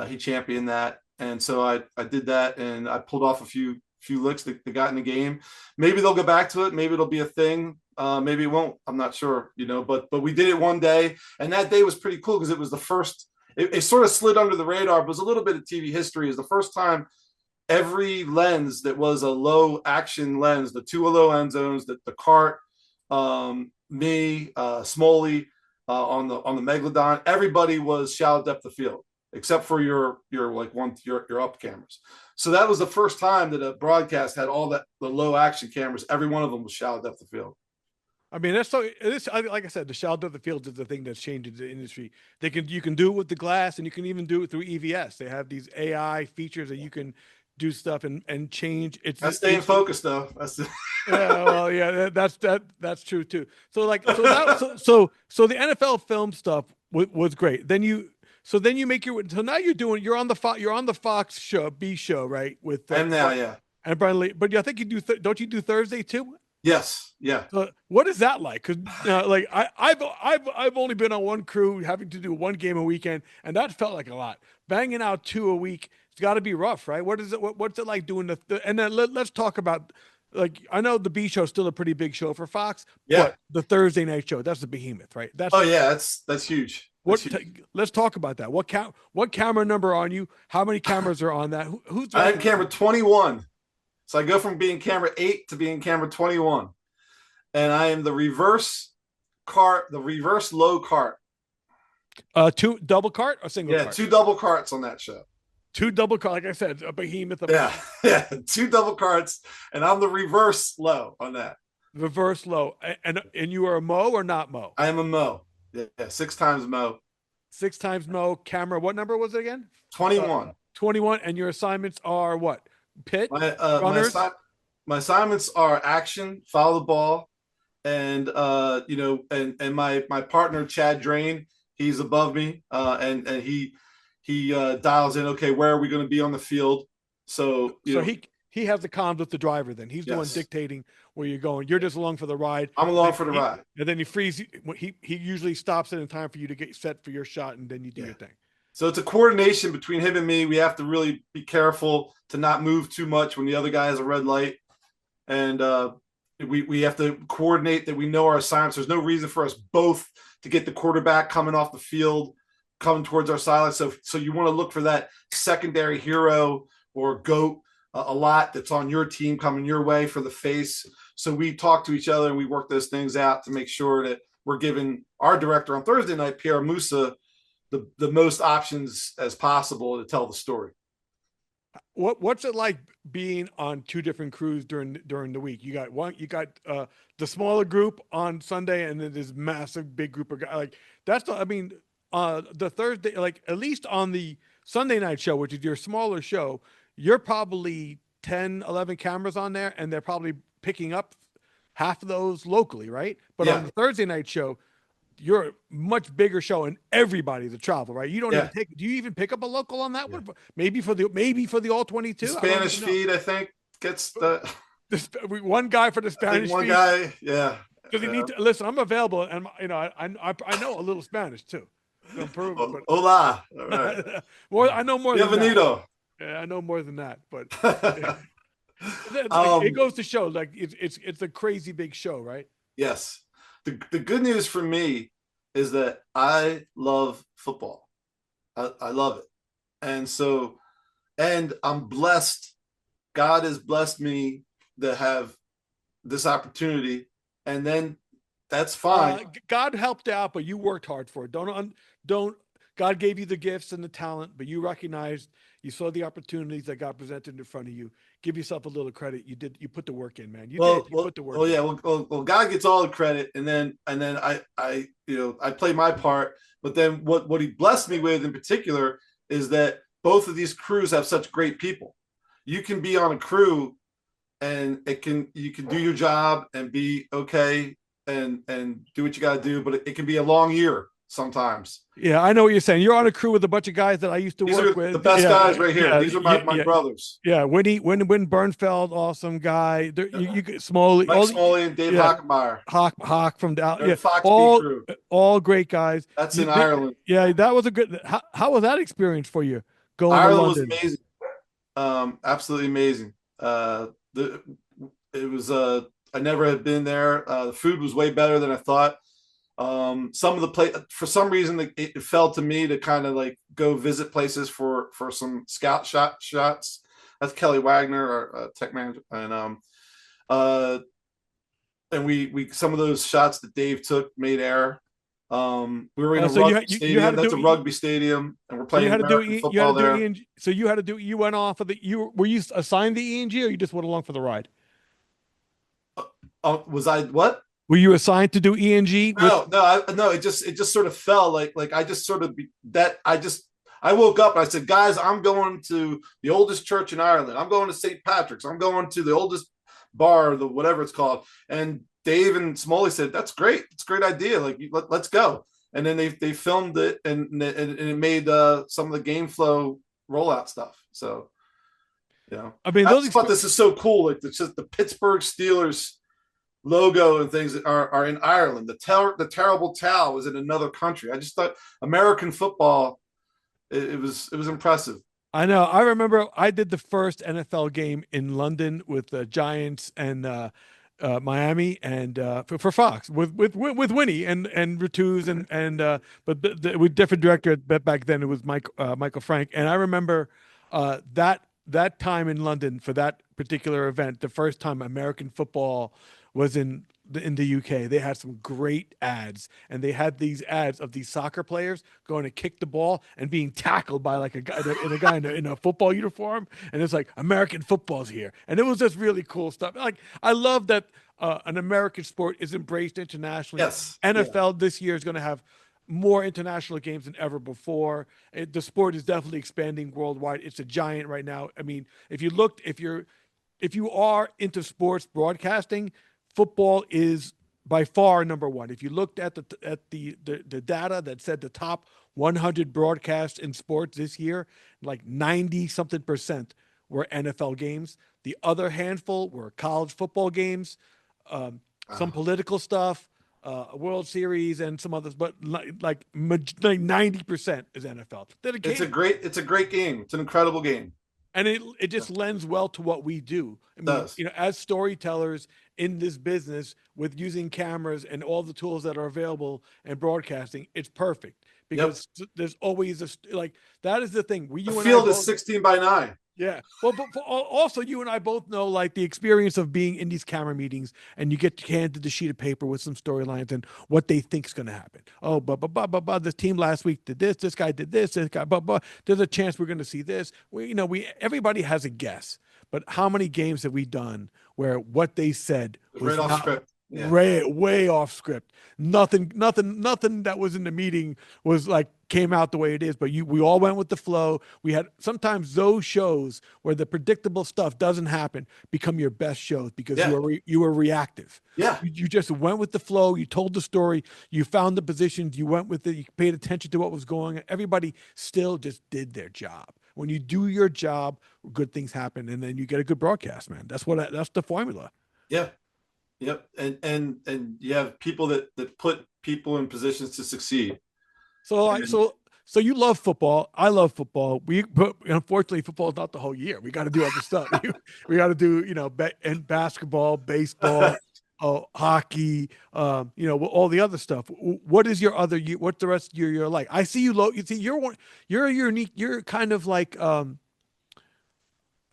He championed that. And so I did that, and I pulled off a few licks that got in the game. Maybe they'll go back to it. Maybe it'll be a thing. Maybe it won't. I'm not sure, but we did it one day, and that day was pretty cool because it was the first, it sort of slid under the radar, but it was a little bit of TV history. Is the first time every lens that was a low action lens, the two low end zones, the cart, me, Smoley, on the Megalodon, everybody was shallow depth of field except for your up cameras. So that was the first time that a broadcast had all the low action cameras. Every one of them was shallow depth of field. I mean, like I said, the shallow depth of field is the thing that's changed the industry. You can do it with the glass, and you can even do it through EVS. They have these AI features that you can do stuff and change. That's staying focused though. That's true too. So the NFL film stuff was great. Then you make you're on the Fox show, B show, right? With and now, yeah. And Brian Lee, but I think you do. Don't you do Thursday too? Yes. Yeah. So what is that like? Because I've only been on one crew, having to do one game a weekend, and that felt like a lot. Banging out 2 a week, it's got to be rough, right? What is it? What's it like doing and then let's talk about, like, I know the B show is still a pretty big show for Fox. Yeah. But the Thursday night show, that's the behemoth, right? That's huge. Let's talk about that. What camera number on you? How many cameras are on that? I'm camera 21. So I go from being camera 8 to being camera 21. And I am the reverse low cart. 2 double cart or single cart? 2 double carts on that show. 2 double cart, like I said, a behemoth. Yeah, 2 double carts, and I'm the reverse low on that. Reverse low. And you are a Mo or not Mo? I am a Mo. Yeah, 6 times Mo. 6 times Mo. Camera, what number was it again? 21. 21, and your assignments are what? Pit? My assignments are action, follow the ball, and and my partner Chad Drain, he's above me, and he dials in. Okay, where are we going to be on the field? So he has the comms with the driver. Then he's the one dictating where you're going. You're just along for the ride. I'm along for the ride, and then he frees. He usually stops it in time for you to get set for your shot, and then you do your thing. So it's a coordination between him and me. We have to really be careful to not move too much when the other guy has a red light. And we have to coordinate that we know our assignments. There's no reason for us both to get the quarterback coming off the field coming towards our sideline. So you want to look for that secondary hero or GOAT a lot that's on your team coming your way for the face. So we talk to each other and we work those things out to make sure that we're giving our director on Thursday night, Pierre Musa, the most options as possible to tell the story. What's it like being on two different crews during the week? You got the smaller group on Sunday, and then this massive big group of guys. Like the Thursday, like at least on the Sunday night show, which is your smaller show, you're probably 10, 11 cameras on there, and they're probably picking up half of those locally, right? But on the Thursday night show, you're a much bigger show and everybody's a travel, right? You don't even do you even pick up a local on that one? Maybe for the all 22. The Spanish feed, I think, gets the one guy for the Spanish one feed. Guy, yeah. Because he needs to listen, I'm available, and I know a little Spanish too. Hola. All right. I know more than that. Yeah, I know more than that, but it goes to show like it's a crazy big show, right? Yes. The good news for me is that I love football. I love it. And I'm blessed. God has blessed me to have this opportunity. And then that's fine. God helped out, but you worked hard for it. Don't God gave you the gifts and the talent, but you recognized, you saw the opportunities that got presented in front of you. Give yourself a little credit. You put the work in, man. You put the work in. Yeah. Well, God gets all the credit, and then I play my part. But then what he blessed me with in particular is that both of these crews have such great people. You can be on a crew and you can do your job and be okay and do what you got to do, but it can be a long year sometimes. Yeah, I know what you're saying. You're on a crew with a bunch of guys that I used to work with. The best guys right here. These are my brothers. Yeah, Win Bernfeld, awesome guy. You get Smalley, Mike Smalley and Dave Hockenmeyer. Hawk from down. Yeah, Fox all great guys. That's in Ireland. Yeah, that was a good. How was that experience for you? Going Ireland to London? Was amazing. Absolutely amazing. It was I never had been there. The food was way better than I thought. Some of the for some reason it fell to me to kind of like go visit places for some scout shots. That's Kelly Wagner, our tech manager, and we some of those shots that Dave took made air. We were in a rugby stadium. That's a rugby stadium, and we're playing football there. So you had to do. You went off of the. Were you assigned the E&G, or you just went along for the ride? Was I what? Were you assigned to do E&G? No. It just sort of fell like I just sort of I woke up and I said, guys, I'm going to the oldest church in Ireland. I'm going to St. Patrick's. I'm going to the oldest bar, whatever it's called. And Dave and Smalley said, that's great. It's a great idea. Like, let's go. And then they filmed it and it made some of the game flow rollout stuff. So, I mean, I thought this is so cool. Like, it's just the Pittsburgh Steelers logo and things are in Ireland. The terrible towel was in another country. I just thought American football, it was impressive. I know. I remember I did the first NFL game in London with the Giants and Miami and for Fox with Winnie and Ratuz but with different director back then. It was Michael Frank, and I remember that time in London for that particular event, the first time American football was in the UK. They had some great ads, and they had these ads of these soccer players going to kick the ball and being tackled by like a guy in a football uniform, and it's like American football's here, and it was just really cool stuff. Like, I love that an American sport is embraced internationally. Yes, NFL this year is going to have more international games than ever before. The sport is definitely expanding worldwide. It's a giant right now. I mean, if you are into sports broadcasting, football is by far number one. If you looked at the data that said the top 100 broadcasts in sports this year, like 90-something% were NFL games. The other handful were college football games, some political stuff, a World Series, and some others. But like 90% is NFL. It's a great game. It's an incredible game. And it just lends well to what we do. I mean, as storytellers in this business with using cameras and all the tools that are available and broadcasting, it's perfect Yep. because there's always like that is the thing. The You and I field is both. 16 by 9. Yeah. Well, but also you and I both know like the experience of being in these camera meetings and you get handed the sheet of paper with some storylines and what they think is going to happen. Oh, this team last week did this guy did this guy, there's a chance we're going to see this. Everybody has a guess, but how many games have we done where what they said was Right off not script. Yeah. way off script. Nothing that was in the meeting was like came out the way it is. But we all went with the flow. We had sometimes those shows where the predictable stuff doesn't happen become your best shows because you were reactive. Yeah. You just went with the flow. You told the story. You found the positions. You went with it. You paid attention to what was going on. Everybody still just did their job. When you do your job, good things happen, and then you get a good broadcast, man. That's the formula. Yeah. Yep. And you have people that put people in positions to succeed. So you love football. I love football. But unfortunately, football is not the whole year. We got to do other stuff. We got to do, and basketball, baseball, hockey, all the other stuff. What is your other? What's the rest of your year like? I see you. You see, you're unique. You're kind of like,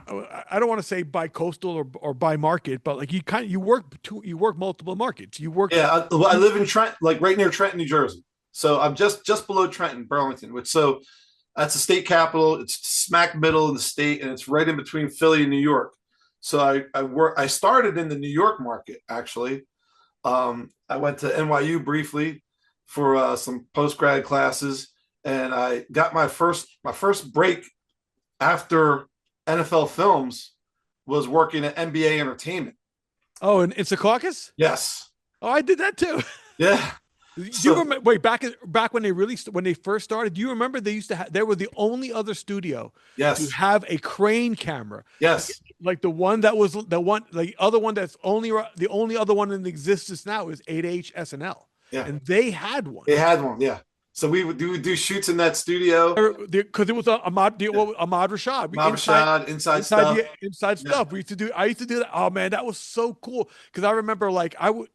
I don't want to say bi-coastal or by market, but like you work multiple markets. Yeah, I live in Trent, like right near Trenton, New Jersey. So I'm just below Trenton, Burlington, so that's the state capital. It's smack middle of the state, and it's right in between Philly and New York. So I started in the New York market actually. I went to NYU briefly for some post grad classes, and I got my first break after NFL Films was working at NBA Entertainment. Oh, and it's a caucus? Yes. Oh, I did that too. Yeah. Do you remember? Wait, back when they first started, do you remember they used to they were the only other studio to have a crane camera? Yes. Like the one that was the other one that's the only other one in existence now is 8H SNL. Yeah. And they had one. They had one, yeah. So we would do shoots in that studio because it was Ahmad Rashad. Inside stuff. I used to do that. Oh man, that was so cool. Because I remember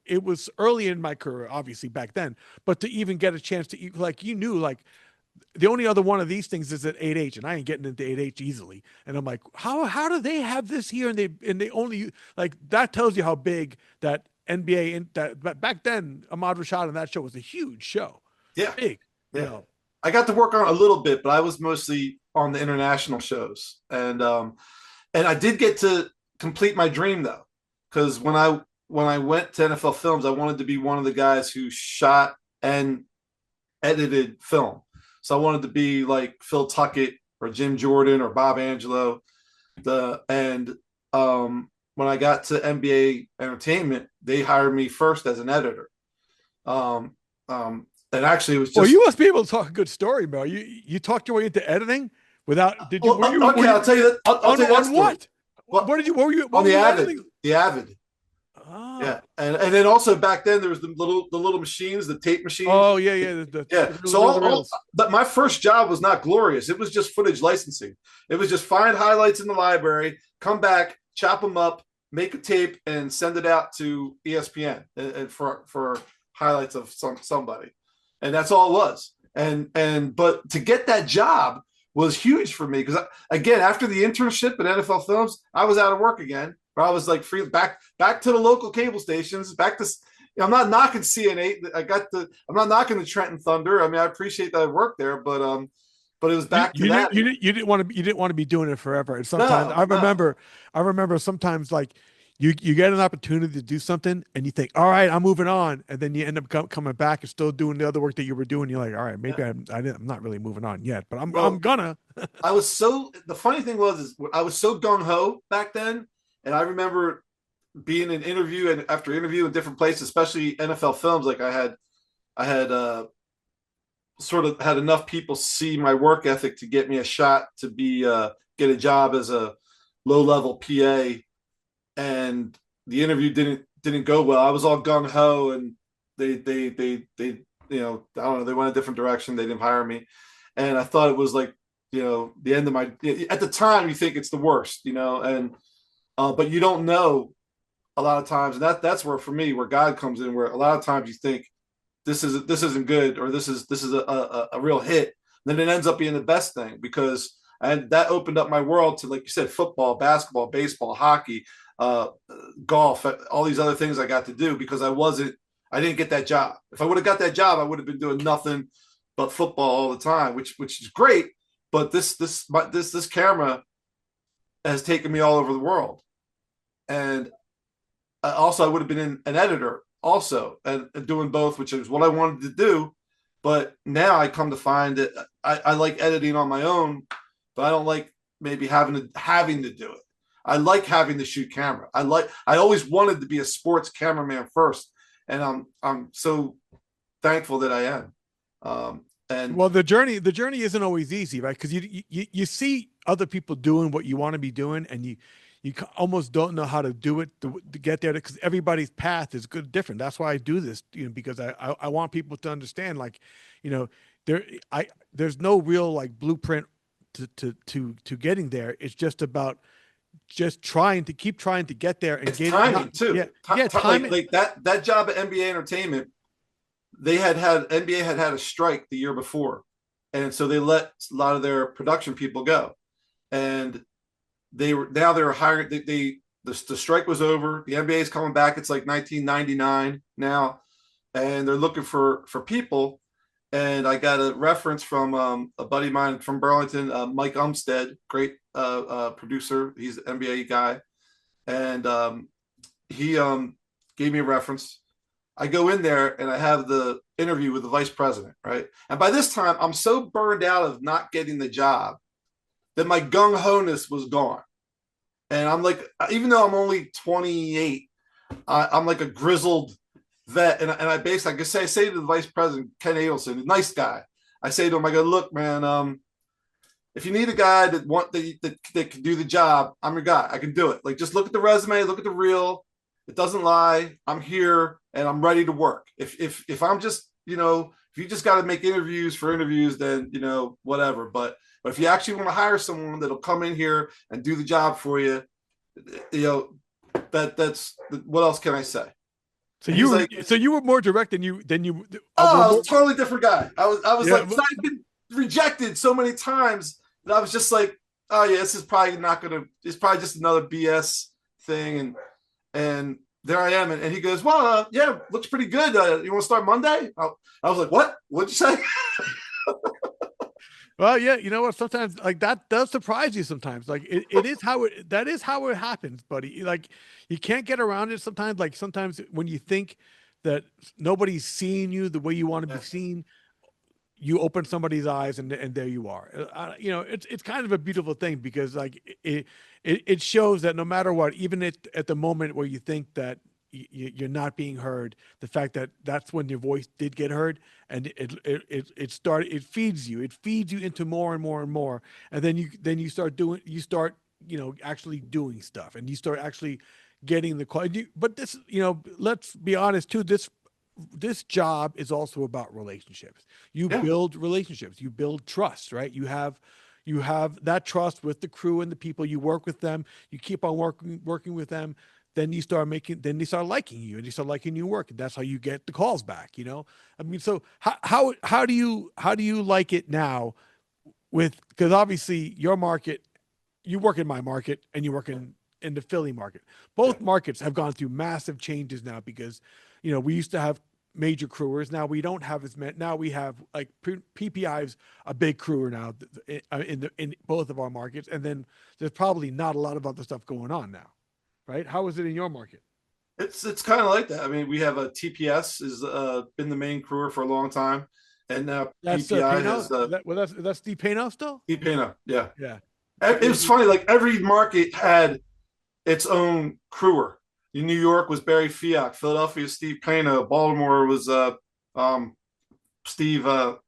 it was early in my career, obviously back then, but to even get a chance to the only other one of these things is at 8H, and I ain't getting into 8H easily. And I'm like, how do they have this here? And they only like that tells you how big that NBA that back then Ahmad Rashad and that show was a huge show. Yeah, big. Yeah, I got to work on it a little bit, but I was mostly on the international shows, and I did get to complete my dream though, because when I went to NFL Films, I wanted to be one of the guys who shot and edited film. So I wanted to be like Phil Tuckett or Jim Jordan or Bob Angelo. When I got to NBA Entertainment, they hired me first as an editor. And actually, it was just. Well, you must be able to talk a good story, bro. You talked your way into editing without. Did you? Okay, I'll tell you that. I'll tell you that on what? Well, what did you? What were you? On the Avid. The Avid. Oh. Yeah, and then also back then there was the little machines, the tape machines. Oh yeah. But my first job was not glorious. It was just footage licensing. It was just find highlights in the library, come back, chop them up, make a tape, and send it out to ESPN and for highlights of somebody. And that's all it was. But to get that job was huge for me because again, after the internship at NFL Films, I was out of work again. But I was like free back to the local cable stations. Back to, I'm not knocking CN8. I'm not knocking the Trenton Thunder. I mean, I appreciate that I worked there, but it was back to that. You didn't want to be doing it forever. And sometimes I remember sometimes like. You get an opportunity to do something and you think, all right, I'm moving on. And then you end up coming back and still doing the other work that you were doing. You're like, all right, maybe I'm not really moving on yet, but I'm gonna. The funny thing is I was so gung-ho back then. And I remember being in interview and after interview in different places, especially NFL Films. Like I had sort of had enough people see my work ethic to get me a shot to get a job as a low-level PA. And the interview didn't go well. I was all gung ho, and they I don't know, they went a different direction. They didn't hire me, and I thought it was like the end of my. At the time, you think it's the worst, and but you don't know a lot of times, and that's where for me where God comes in. Where a lot of times you think this isn't good, or this is a real hit, then it ends up being the best thing, because and that opened up my world to, like you said, football, basketball, baseball, hockey, uh, golf, all these other things I got to do, because I didn't get that job. If I would have got that job, I would have been doing nothing but football all the time, which is great. But this camera has taken me all over the world, and also I would have been an editor also, and doing both, which is what I wanted to do. But now I come to find that I like editing on my own, but I don't like maybe having to do it. I like having to shoot camera. I always wanted to be a sports cameraman first, and I'm so thankful that I am. And Well, the journey isn't always easy, right? Because you see other people doing what you want to be doing, and you almost don't know how to do it to get there, because everybody's path is good different. That's why I do this, because I want people to understand, like, you know, there there's no real like blueprint to getting there. It's just about just trying to get there and it's get timing too. timing. Like that job at NBA Entertainment, NBA had a strike the year before, and so they let a lot of their production people go, and they were hiring. The strike was over. The NBA is coming back. It's like 1999 now, and they're looking for people. And I got a reference from a buddy of mine from Burlington, Mike Umstead, great producer. He's an NBA guy, and he gave me a reference. I go in there and I have the interview with the vice president, right? And by this time, I'm so burned out of not getting the job that my gung ho-ness was gone. And I'm like, even though I'm only 28, I'm like a grizzled vet. And I basically, I say to the vice president, Ken Adelson, a nice guy. I say to him, I go, look, man, if you need a guy that can do the job, I'm your guy. I can do it. Like, just look at the resume, look at the reel. It doesn't lie. I'm here and I'm ready to work. If I'm just, if you just got to make interviews for interviews, then, whatever. But if you actually want to hire someone that'll come in here and do the job for you, that's what else can I say? So you were more direct than you I was a totally different guy. I was Yeah, like, I've been rejected so many times that I was just like, oh yeah, this is probably not gonna. It's probably just another BS thing, and there I am, and he goes, well, yeah, looks pretty good. You want to start Monday? I was like, what? What'd you say? Well, yeah, you know what? Sometimes like that does surprise you. Sometimes, like it is that is how it happens, buddy. Like you can't get around it. Sometimes, like sometimes when you think that nobody's seeing you the way you want to be seen, you open somebody's eyes, and there you are. It's kind of a beautiful thing, because like it shows that no matter what, even at the moment where you think that you're not being heard, the fact that that's when your voice did get heard, and it feeds you into more and more and more, and then you start actually doing stuff, and you start actually getting the call. But this, let's be honest too, this job is also about relationships. You build relationships, you build trust, right? You have that trust with the crew and the people. You work with them, you keep on working with them. Then they start liking you, and you start liking your work, and that's how you get the calls back. I mean, so how do you like it now? Because obviously your market, you work in my market, and you work in the Philly market. Both markets have gone through massive changes now, because we used to have major crewers. Now we don't have as many. Now we have like PPI's a big crewer now in both of our markets, and then there's probably not a lot of other stuff going on now. Right? How is it in your market? It's kind of like that. I mean, we have a TPS is been the main crewer for a long time, and now That's PPI Pano? has That's Steve Pano still? Steve Pena. Yeah, Yeah. it was funny. Like every market had its own crewer. In New York was Barry Fiak, Philadelphia Steve Pena, Baltimore was Steve. Can't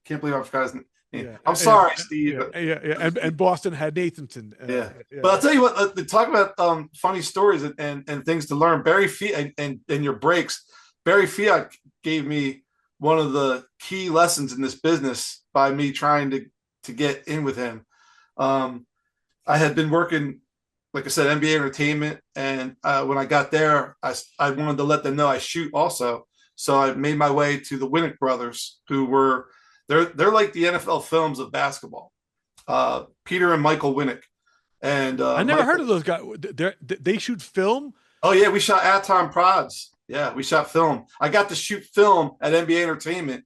believe I forgot his name. Yeah. I'm sorry, Steve. And Boston had Nathanson. But I'll tell you what. Talk about funny stories and things to learn. Barry Fiat and your breaks. Barry Fiat gave me one of the key lessons in this business by me trying to get in with him. I had been working, like I said, NBA Entertainment, and when I got there, I wanted to let them know I shoot also. So I made my way to the Winnick brothers, who were they're like the NFL films of basketball. Peter and Michael Winnick, and I never Michael, heard of those guys. They shoot film. oh yeah, we shot Atom Prods. Yeah, we shot film. I got to shoot film at NBA Entertainment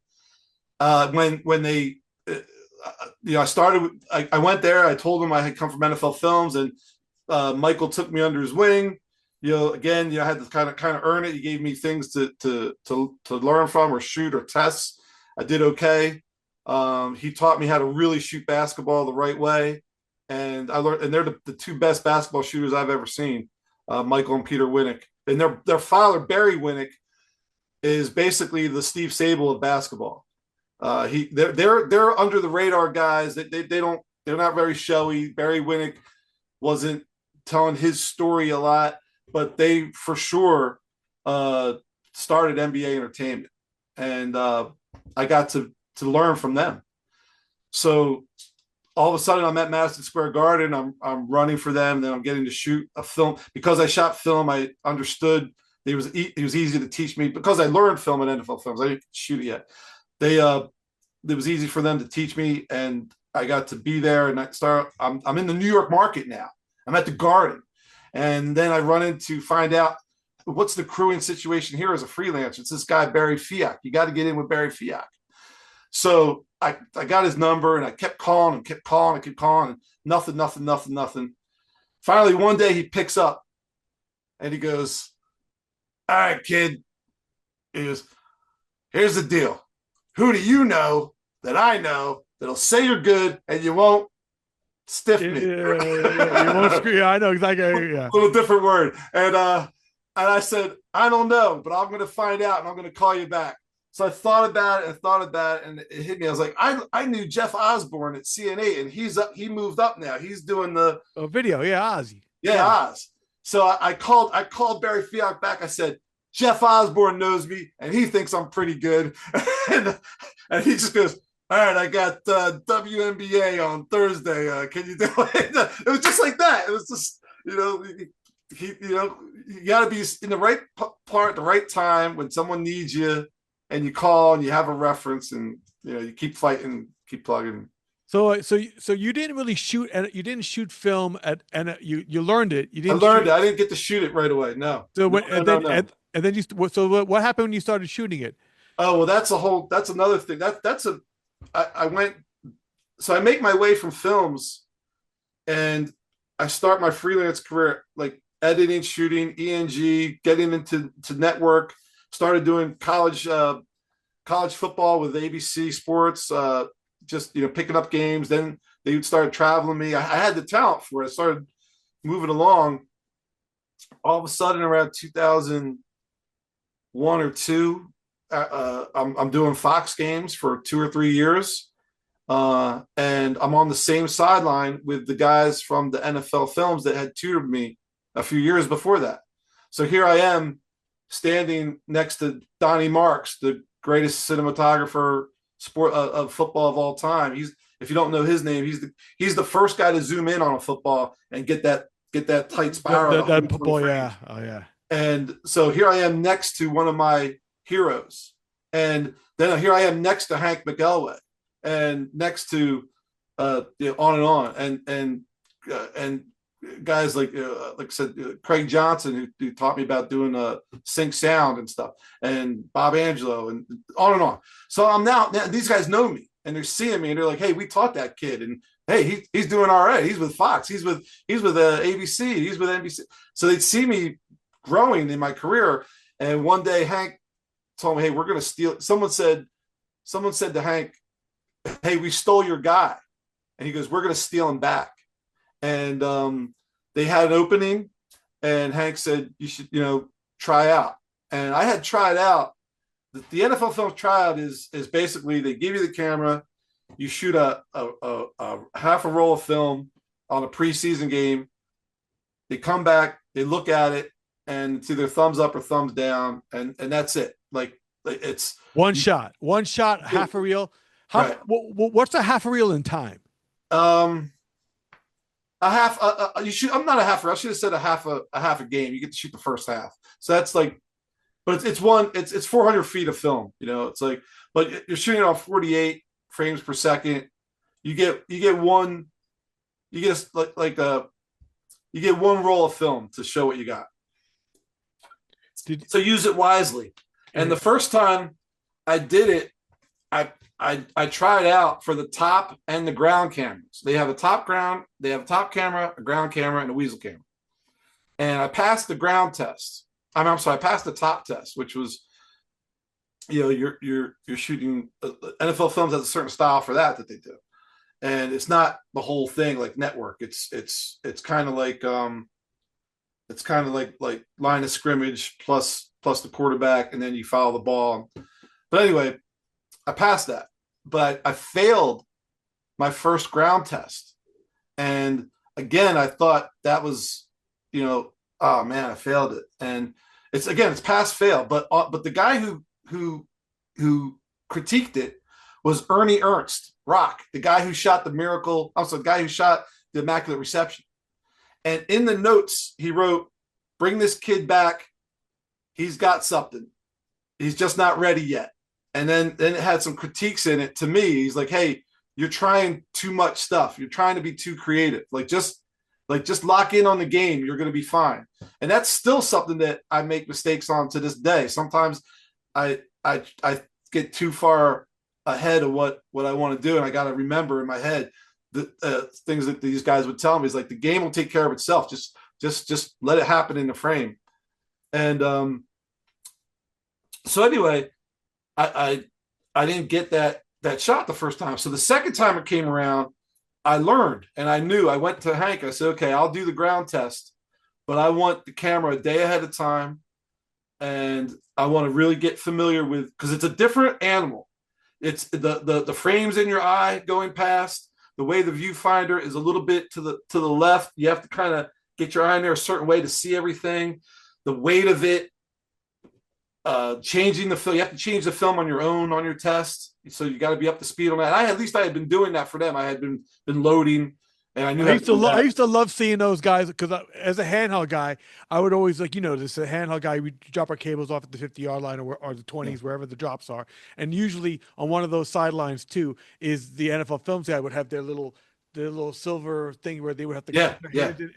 when they, I started. I went there. I told them I had come from NFL Films, and Michael took me under his wing. Again, I had to kind of earn it. He gave me things to learn from, or shoot, or tests. I did okay. He taught me how to really shoot basketball the right way, and I learned. And they're the two best basketball shooters I've ever seen, Michael and Peter Winnick. And their father, Barry Winnick, is basically the Steve Sable of basketball. They're under the radar guys. They're not very showy. Barry Winnick wasn't telling his story a lot, but they for sure started NBA Entertainment, and I got to learn from them. So all of a sudden, I'm at Madison Square Garden. I'm running for them. Then I'm getting to shoot a film. Because I shot film, I understood it was easy to teach me, because I learned film at NFL Films. I didn't shoot it yet. It was easy for them to teach me, and I got to be there. And I'm in the New York market now. I'm at the Garden, and then I run into find out what's the crewing situation here as a freelancer. It's this guy Barry Fiak. You got to get in with Barry Fiak. So I got his number, and I kept calling and kept calling and kept calling, and nothing. Finally, one day he picks up, and he goes, "All right, kid." He goes, "Here's the deal. Who do you know that I know that'll say you're good and you won't stiff me?" Yeah, you won't screw. Yeah, I know exactly. Yeah. A little different word. And I said, "I don't know, but I'm going to find out, and I'm going to call you back." So I thought about it, and it hit me. I was like, I knew Jeff Osborne at CNA, and he moved up now. He's doing the video. Yeah, Ozzy. Yeah, Oz. So I called Barry Fiak back. I said, "Jeff Osborne knows me, and he thinks I'm pretty good." and he just goes, "All right, I got WNBA on Thursday. Can you do it?" It was just like that. It was just, you got to be in the right part at the right time when someone needs you, and you call and you have a reference, and you keep fighting, keep plugging. So you didn't really shoot, and you didn't shoot film and you learned it. You didn't. I learned it. I didn't get to shoot it right away. No. So No. And then so what happened when you started shooting it? Oh, well, that's another thing. I went, so I make my way from films, and I start my freelance career, like editing, shooting, ENG, getting into network, started doing college football with ABC Sports, just, picking up games. Then they started traveling me. I had the talent for it. I started moving along. All of a sudden, around 2001 or two, I'm doing Fox games for 2 or 3 years, and I'm on the same sideline with the guys from the NFL Films that had tutored me a few years before that. So here I am, standing next to Donnie Marks, the greatest cinematographer of football of all time. If you don't know his name, he's the first guy to zoom in on a football and get that tight spiral. That football, yeah. Oh yeah. And so here I am next to one of my heroes, and then here I am next to Hank McElway, and next to on and on, and guys like I said, Craig Johnson, who taught me about doing sync sound and stuff, and Bob Angelo, and on and on. So I'm now these guys know me, and they're seeing me, and they're like, "Hey, we taught that kid, and hey, he's doing all right. He's with Fox. He's with ABC. He's with NBC." So they'd see me growing in my career. And one day Hank told me, "Hey, we're going to steal." Someone said to Hank, "Hey, we stole your guy." And he goes, "We're going to steal him back." And they had an opening, and Hank said, "You should, try out." And I had tried out. The NFL Films tryout is basically they give you the camera, you shoot a half a roll of film on a preseason game. They come back, they look at it, and it's either thumbs up or thumbs down, and that's it. Like it's one shot, half a reel. Right. What's a half a reel in time? A half. You shoot. I'm not a half. I should have said a half a game. You get to shoot the first half. So that's like, but it's 400 feet of film. It's like, but you're shooting on 48 frames per second. You get one you get like a you get one roll of film to show what you got. So use it wisely. And the first time I did it, I tried out for the top and the ground cameras. They have a top camera, a ground camera, and a weasel camera. And I passed the ground test. I'm sorry, I passed the top test, which was, you're shooting NFL films has a certain style for that they do, and it's not the whole thing like network. It's kind of like like line of scrimmage plus the quarterback, and then you follow the ball. But anyway, I passed that, but I failed my first ground test, and again I thought that was, oh man, I failed it, and it's pass fail. But the guy who critiqued it was Ernie Ernst, Rock, the guy who shot the miracle. Also, the guy who shot the Immaculate Reception. And in the notes, he wrote, "Bring this kid back. He's got something. He's just not ready yet." And then it had some critiques in it to me. He's like, "Hey, you're trying too much stuff. You're trying to be too creative. Just lock in on the game. You're going to be fine." And that's still something that I make mistakes on to this day. Sometimes I get too far ahead of what I want to do, and I got to remember in my head the things that these guys would tell me. Is like, the game will take care of itself. Just let it happen in the frame. And so anyway, I didn't get that shot the first time. So the second time it came around, I learned, and I knew. I went to Hank. I said, "Okay, I'll do the ground test, but I want the camera a day ahead of time, and I want to really get familiar with, because it's a different animal. It's the frames in your eye going past, the way the viewfinder is a little bit to the left. You have to kind of get your eye in there a certain way to see everything. The weight of it, changing the film. You have to change the film on your test. So you got to be up to speed on that. I had been doing that for them. I had been loading, and I knew I used to love seeing those guys, because as a handheld guy, I would always, like, this a handheld guy. We drop our cables off at the 50-yard line or the 20s, wherever the drops are. And usually on one of those sidelines too is the NFL Films guy would have their little silver thing where they would have to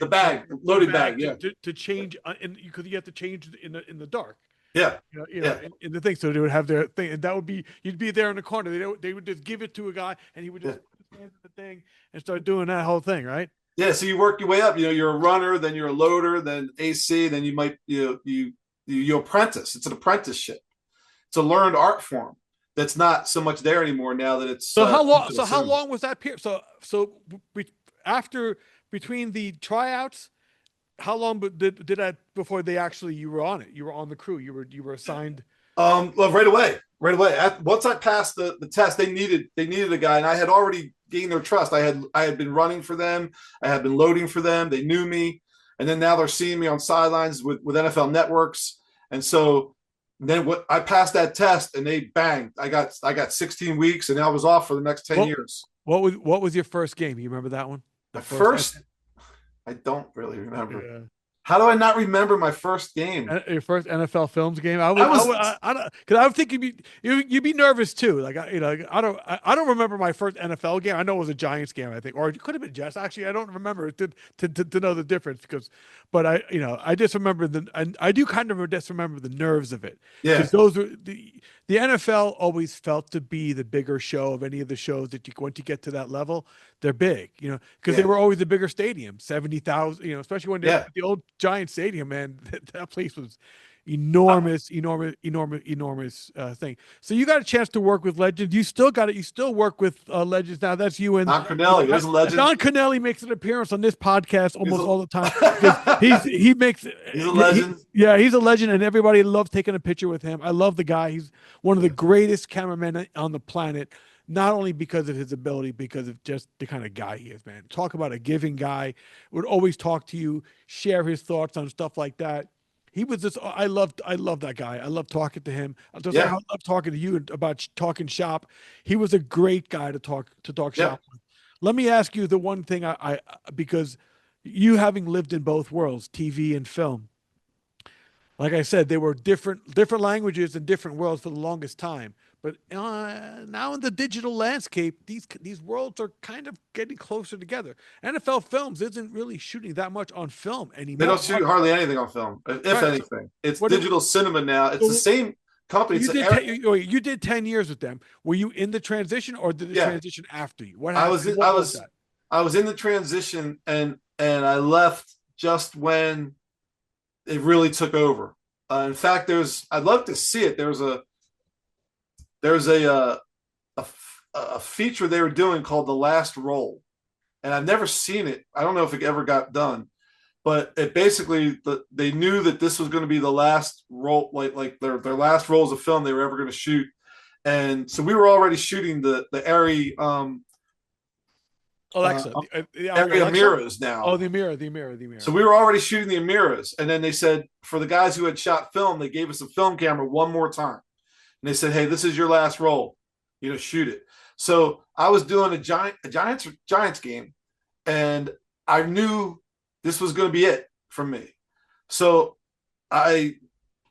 the bag, loading bag, to change, because you have to change in the dark. Yeah. In the thing. So they would have their thing, and that would be, you'd be there in the corner. They would just give it to a guy, and he would just put his hands in the thing and start doing that whole thing, right? Yeah. So you work your way up. You're a runner, then you're a loader, then AC, then you might you apprentice. It's an apprenticeship. It's a learned art form that's not so much there anymore now that it's. So how long? So how long was that period? After between the tryouts, how long did that before you were on it? You were on the crew. You were assigned. Well, right away. Once I passed the test, they needed a guy, and I had already gained their trust. I had been running for them. I had been loading for them. They knew me, and then now they're seeing me on sidelines with NFL networks. And so then I passed that test, and they banged. I got 16 weeks, and I was off for the next 10 years. What was your first game? You remember that one? The first I don't really remember. Yeah. How do I not remember my first game? Your first NFL Films game? Because I would think you'd be nervous too. Like, I don't remember my first NFL game. I know it was a Giants game, I think, or it could have been Jets. Actually, I don't remember to know the difference, but I just remember I do kind of just remember the nerves of it. Yeah, because those were the NFL always felt to be the bigger show of any of the shows that once you get to that level, they're big, because they were always the bigger stadium, 70,000, especially when they're the old Giant Stadium, man. That place was enormous thing. So you got a chance to work with legends. You still work with legends now. That's you and Don Cornelli. There's a legend. Don Cornelli makes an appearance on this podcast almost all the time. He's a legend. He's a legend, and everybody loves taking a picture with him. I love the guy. He's one of the greatest cameramen on the planet. Not only because of his ability, because of just the kind of guy he is, man. Talk about a giving guy. Would always talk to you, share his thoughts on stuff like that. He was just, I love that guy. I love talking to him. I love talking to you about talking shop. He was a great guy to talk shop with. Let me ask you the one thing because you having lived in both worlds, TV and film, Like I said, they were different languages and different worlds for the longest time. But now in the digital landscape, these worlds are kind of getting closer together. NFL Films isn't really shooting that much on film They don't anymore. shoot hardly anything on film, if Right. So anything. It's what? digital cinema now. It's the So same company. you It's did you did 10 years with them. Were you in the transition or did the yeah. transition after you? What I happened? was And in, what was that? I was in the transition, and I left just when it really took over. In fact, I'd love to see it. There's a feature they were doing called The Last Roll, and I've never seen it. I don't know if it ever got done, but it basically they knew that this was going to be the last roll, like their last rolls of film they were ever going to shoot, and so we were already shooting the Airy Alexa, on your Airy Alexa? Amiras now. Oh, the So mirror. we were already shooting the Amiras, and then they said for the guys who had shot film, they gave us a film camera one more time, and they said, "Hey, this is your last roll, shoot it." So I was doing a Giants game, and I knew this was going to be it from me. So I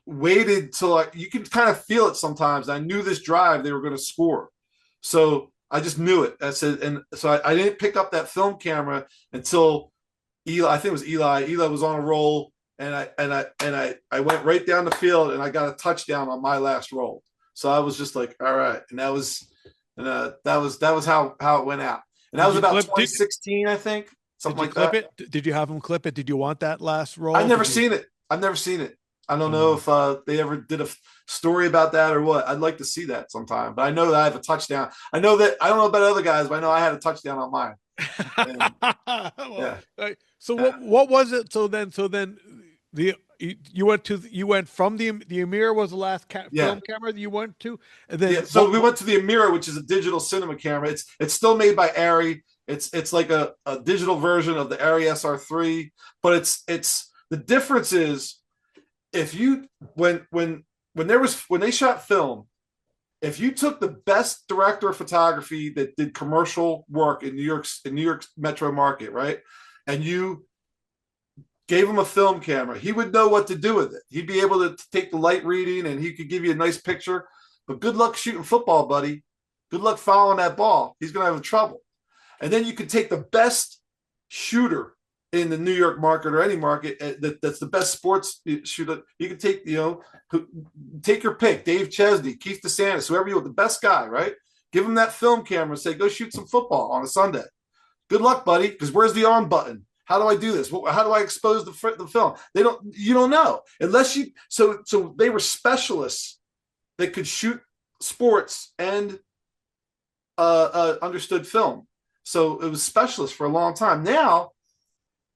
waited till you can kind of feel it sometimes. I knew this drive they were going to score, so I just knew it. I said, and so I didn't pick up that film camera until Eli. I think it was Eli. Eli was on a roll, and I went right down the field, and I got a touchdown on my last roll. So I was just like, all right, and that was how it went out. And that Did was you about clip? 2016, I think, Did something you like clip that. it? Did you have him clip it? Did you want that last I've roll? never Did you? seen it. I've never seen it. I don't know Uh, if they ever did a story about that or what. I'd like to see that sometime. But I know that I have a touchdown. I know that I don't know about other guys, but I know I had a touchdown on mine. And well, yeah, so yeah, what was it? So then you went from the Amir was the last yeah. film camera that you went to, and then Yeah, so we went to the Amira, which is a digital cinema camera. It's still made by Arri. It's like a digital version of the Arri SR3, but it's the difference is if you when they shot film, if you took the best director of photography that did commercial work in New York metro market, right, and you gave him a film camera, he would know what to do with it. He'd be able to take the light reading, and he could give you a nice picture. But good luck shooting football, buddy. Good luck following that ball. He's going to have trouble. And then you could take the best shooter in the New York market or any market that's the best sports shooter. You can take, take your pick, Dave Chesney, Keith DeSantis, whoever you want, the best guy, right? Give him that film camera and say, go shoot some football on a Sunday. Good luck, buddy, because where's the on button? How do I do this? How do I expose the film? You don't know unless you. So they were specialists that could shoot sports and understood film. So it was specialists for a long time. Now,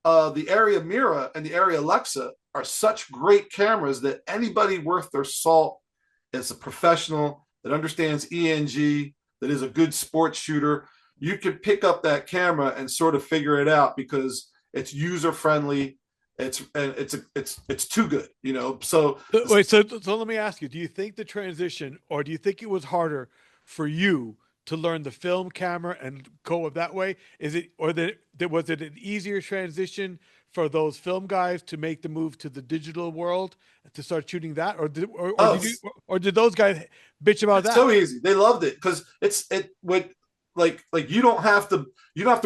the Area Mira and the Area Alexa are such great cameras that anybody worth their salt is a professional that understands ENG, that is a good sports shooter. You can pick up that camera and sort of figure it out because it's user friendly. It's too good, So wait, so let me ask you: do you think the transition, or do you think it was harder for you to learn the film camera and go that way? Is it, or was it an easier transition for those film guys to make the move to the digital world to start shooting that, or did those guys bitch about it's that? so easy. They loved it because it would like you don't have to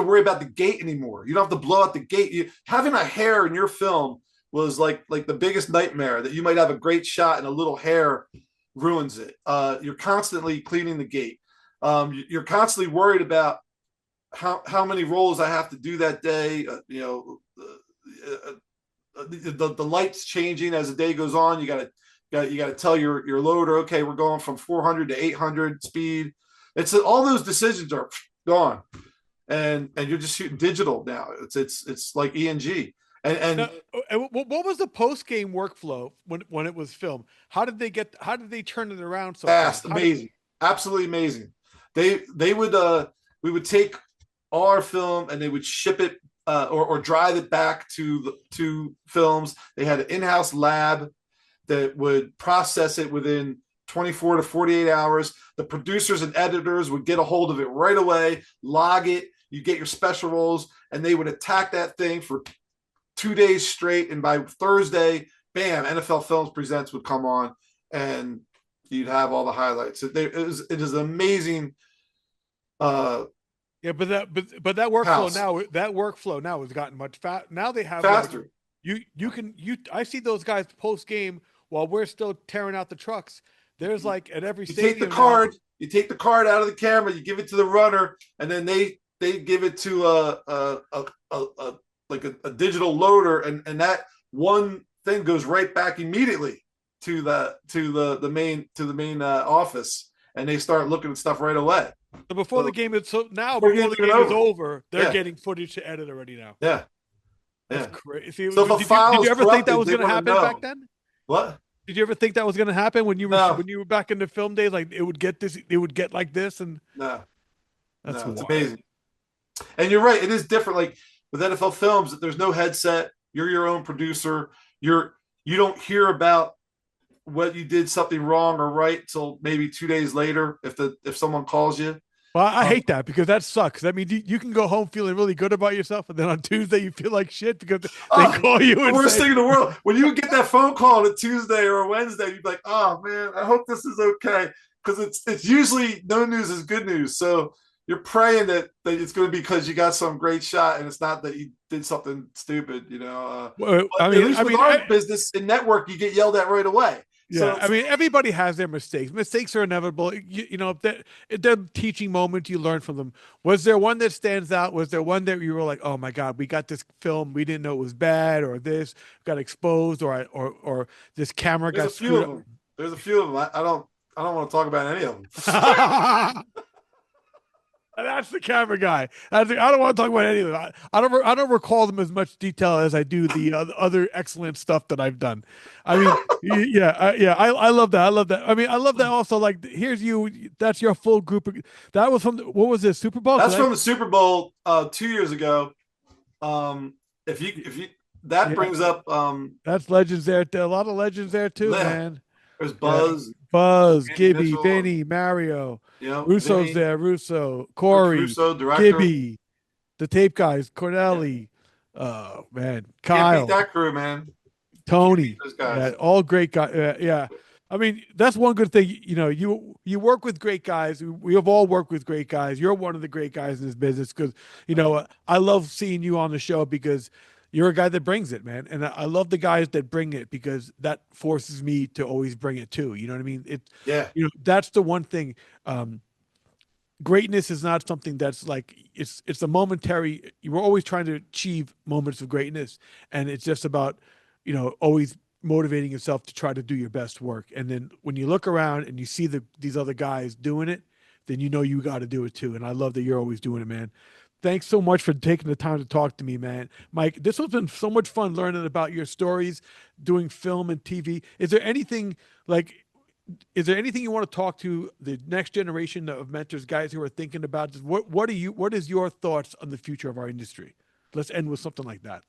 worry about the gate anymore. You don't have to blow out the gate. Having a hair in your film was like the biggest nightmare, that you might have a great shot and a little hair ruins it. You're constantly cleaning the gate. You're constantly worried about how many rolls I have to do that day. The lights changing as the day goes on. You got to tell your loader, okay, we're going from 400 to 800 speed. It's all those decisions are gone, and you're just shooting digital now. It's like ENG. And What was the post game workflow when it was filmed? How did they turn it around so fast, fast? amazing, absolutely amazing. They would we would take all our film and they would ship it or drive it back to films. They had an in-house lab that would process it within 24 to 48 hours. The producers and editors would get a hold of it right away, log it. You get your special rolls, and they would attack that thing for 2 days straight. And by Thursday, bam, NFL Films Presents would come on, and you'd have all the highlights. It is amazing. Yeah, but that House workflow now has gotten much fast. Now they have like faster. you can you I see those guys post game while we're still tearing out the trucks. There's like at every You take the stadium now. card, you take the card out of the camera, you give it to the runner, and then they give it to a like a digital loader, and that one thing goes right back immediately to the main office, and they start looking at stuff right away. So before the So game is before before the the game's game is over. over, they're Yeah, getting footage to edit already now. yeah, That's yeah. crazy. So if a Did file you is ever think that corrupted, was they going to want to happen back know. then? What? Did you ever think that was going to happen No, when you were back in the film days? Like it would get like this, and no, that's no. It's wild. amazing. And you're right. It is different. Like with NFL Films, there's no headset. You're your own producer. You don't hear about what you did something wrong or right till maybe 2 days later if someone calls you. Well, I Um, hate that because that sucks. I mean, you can go home feeling really good about yourself, and then on Tuesday you feel like shit because they oh, call you the and worst say, thing in the world when you would get that phone call on a Tuesday or a Wednesday, you'd be like, "Oh man, I hope this is okay," because it's usually no news is good news. So you're praying that it's going to be because you got some great shot, and it's not that you did something stupid, you know. well, But at least with our business in network, you get yelled at right away. So yeah, I mean, everybody has their mistakes. Mistakes are inevitable. You know, they're teaching moments. You learn from them. Was there one that stands out? Was there one that you were like, "Oh my God, we got this film. We didn't know it was bad, or this got exposed, or this camera there's a got few screwed of up." them. There's a few of them. I don't want to talk about any of them. That's the camera guy. I don't want to talk about any of them. I don't recall them as much detail as I do the other excellent stuff that I've done. I mean, yeah. I love that. I love that. I mean, I love that also. Like, here's you. That's your full group. That was from what was this Super Bowl? That's from the Super Bowl 2 years ago. If you that Yeah, brings up that's legends there. A lot of legends there too, man. there's Yeah, Buzz, Buzz, Andy Gibby, Mitchell, Vinny, Mario, Russo's Vinny, there. Russo, Rick Corey, Russo, director. Gibby, the tape guys, Yeah. Cornelli, man, Can't beat Kyle, that crew, man. You can't beat Tony, those yeah, guys. all great guys. Yeah. I mean, that's one good thing. You know, you work with great guys. We have all worked with great guys. You're one of the great guys in this business because, I love seeing you on the show because you're a guy that brings it, man. And I love the guys that bring it because that forces me to always bring it too. You know what I mean? Yeah. That's the one thing. Greatness is not something that's like it's a momentary. You're always trying to achieve moments of greatness, and it's just about always motivating yourself to try to do your best work. And then when you look around and you see these other guys doing it, then you got to do it too. And I love that you're always doing it, man. Thanks so much for taking the time to talk to me, man. Mike, this has been so much fun learning about your stories, doing film and TV. Is there anything you want to talk to the next generation of mentors, guys who are thinking about this? What is your thoughts on the future of our industry? Let's end with something like that.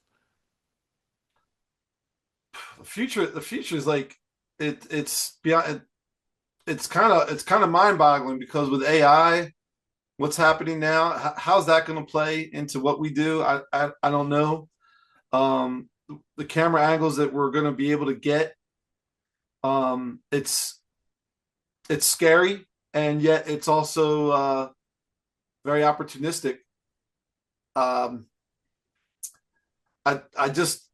The future is like it's beyond. It's kind of mind boggling because with AI, what's happening now, how's that going to play into what we do? I don't know. The camera angles that we're going to be able to get, it's scary, and yet it's also very opportunistic. Um, I just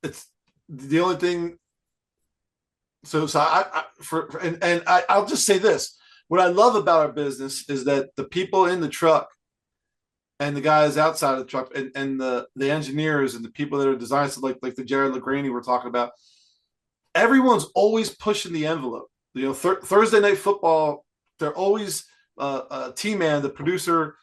it's the only thing. So I'll just say this: what I love about our business is that the people in the truck and the guys outside of the truck and the engineers and the people that are designing, so like the Jared Legraney we're talking about, everyone's always pushing the envelope. Thursday Night Football, they're always T-Man, the producer,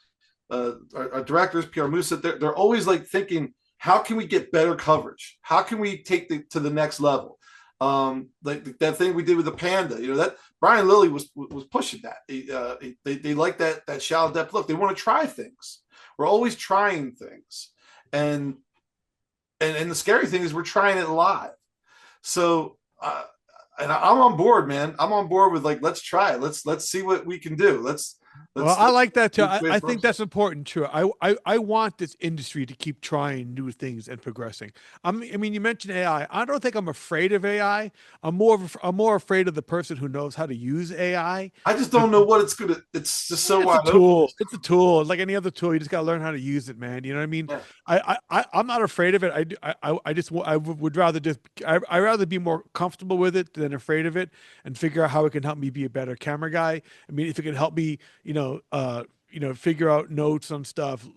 our directors, Pierre Musa, they're always like thinking, how can we get better coverage? How can we take to the next level? Like that thing we did with the Panda, that Brian Lilly was pushing that. They like that shallow depth look. They want to try things. We're always trying things, and the scary thing is we're trying it live. So, and I'm on board, man. I'm on board with like, let's try it. Let's see what we can do. Well, I like that too. Let's I wait for think us. that's important too. I want this industry to keep trying new things and progressing. I mean, you mentioned AI. I don't think I'm afraid of AI. I'm more afraid of the person who knows how to use AI. I just don't know what it's gonna. It's just so It's a wide open. tool. It's a tool. It's like any other tool. You just got to learn how to use it, man. You know what I mean? Yeah. I'm not afraid of it. I just would rather I rather be more comfortable with it than afraid of it, and figure out how it can help me be a better camera guy. I mean, if it can help me, figure out notes on stuff,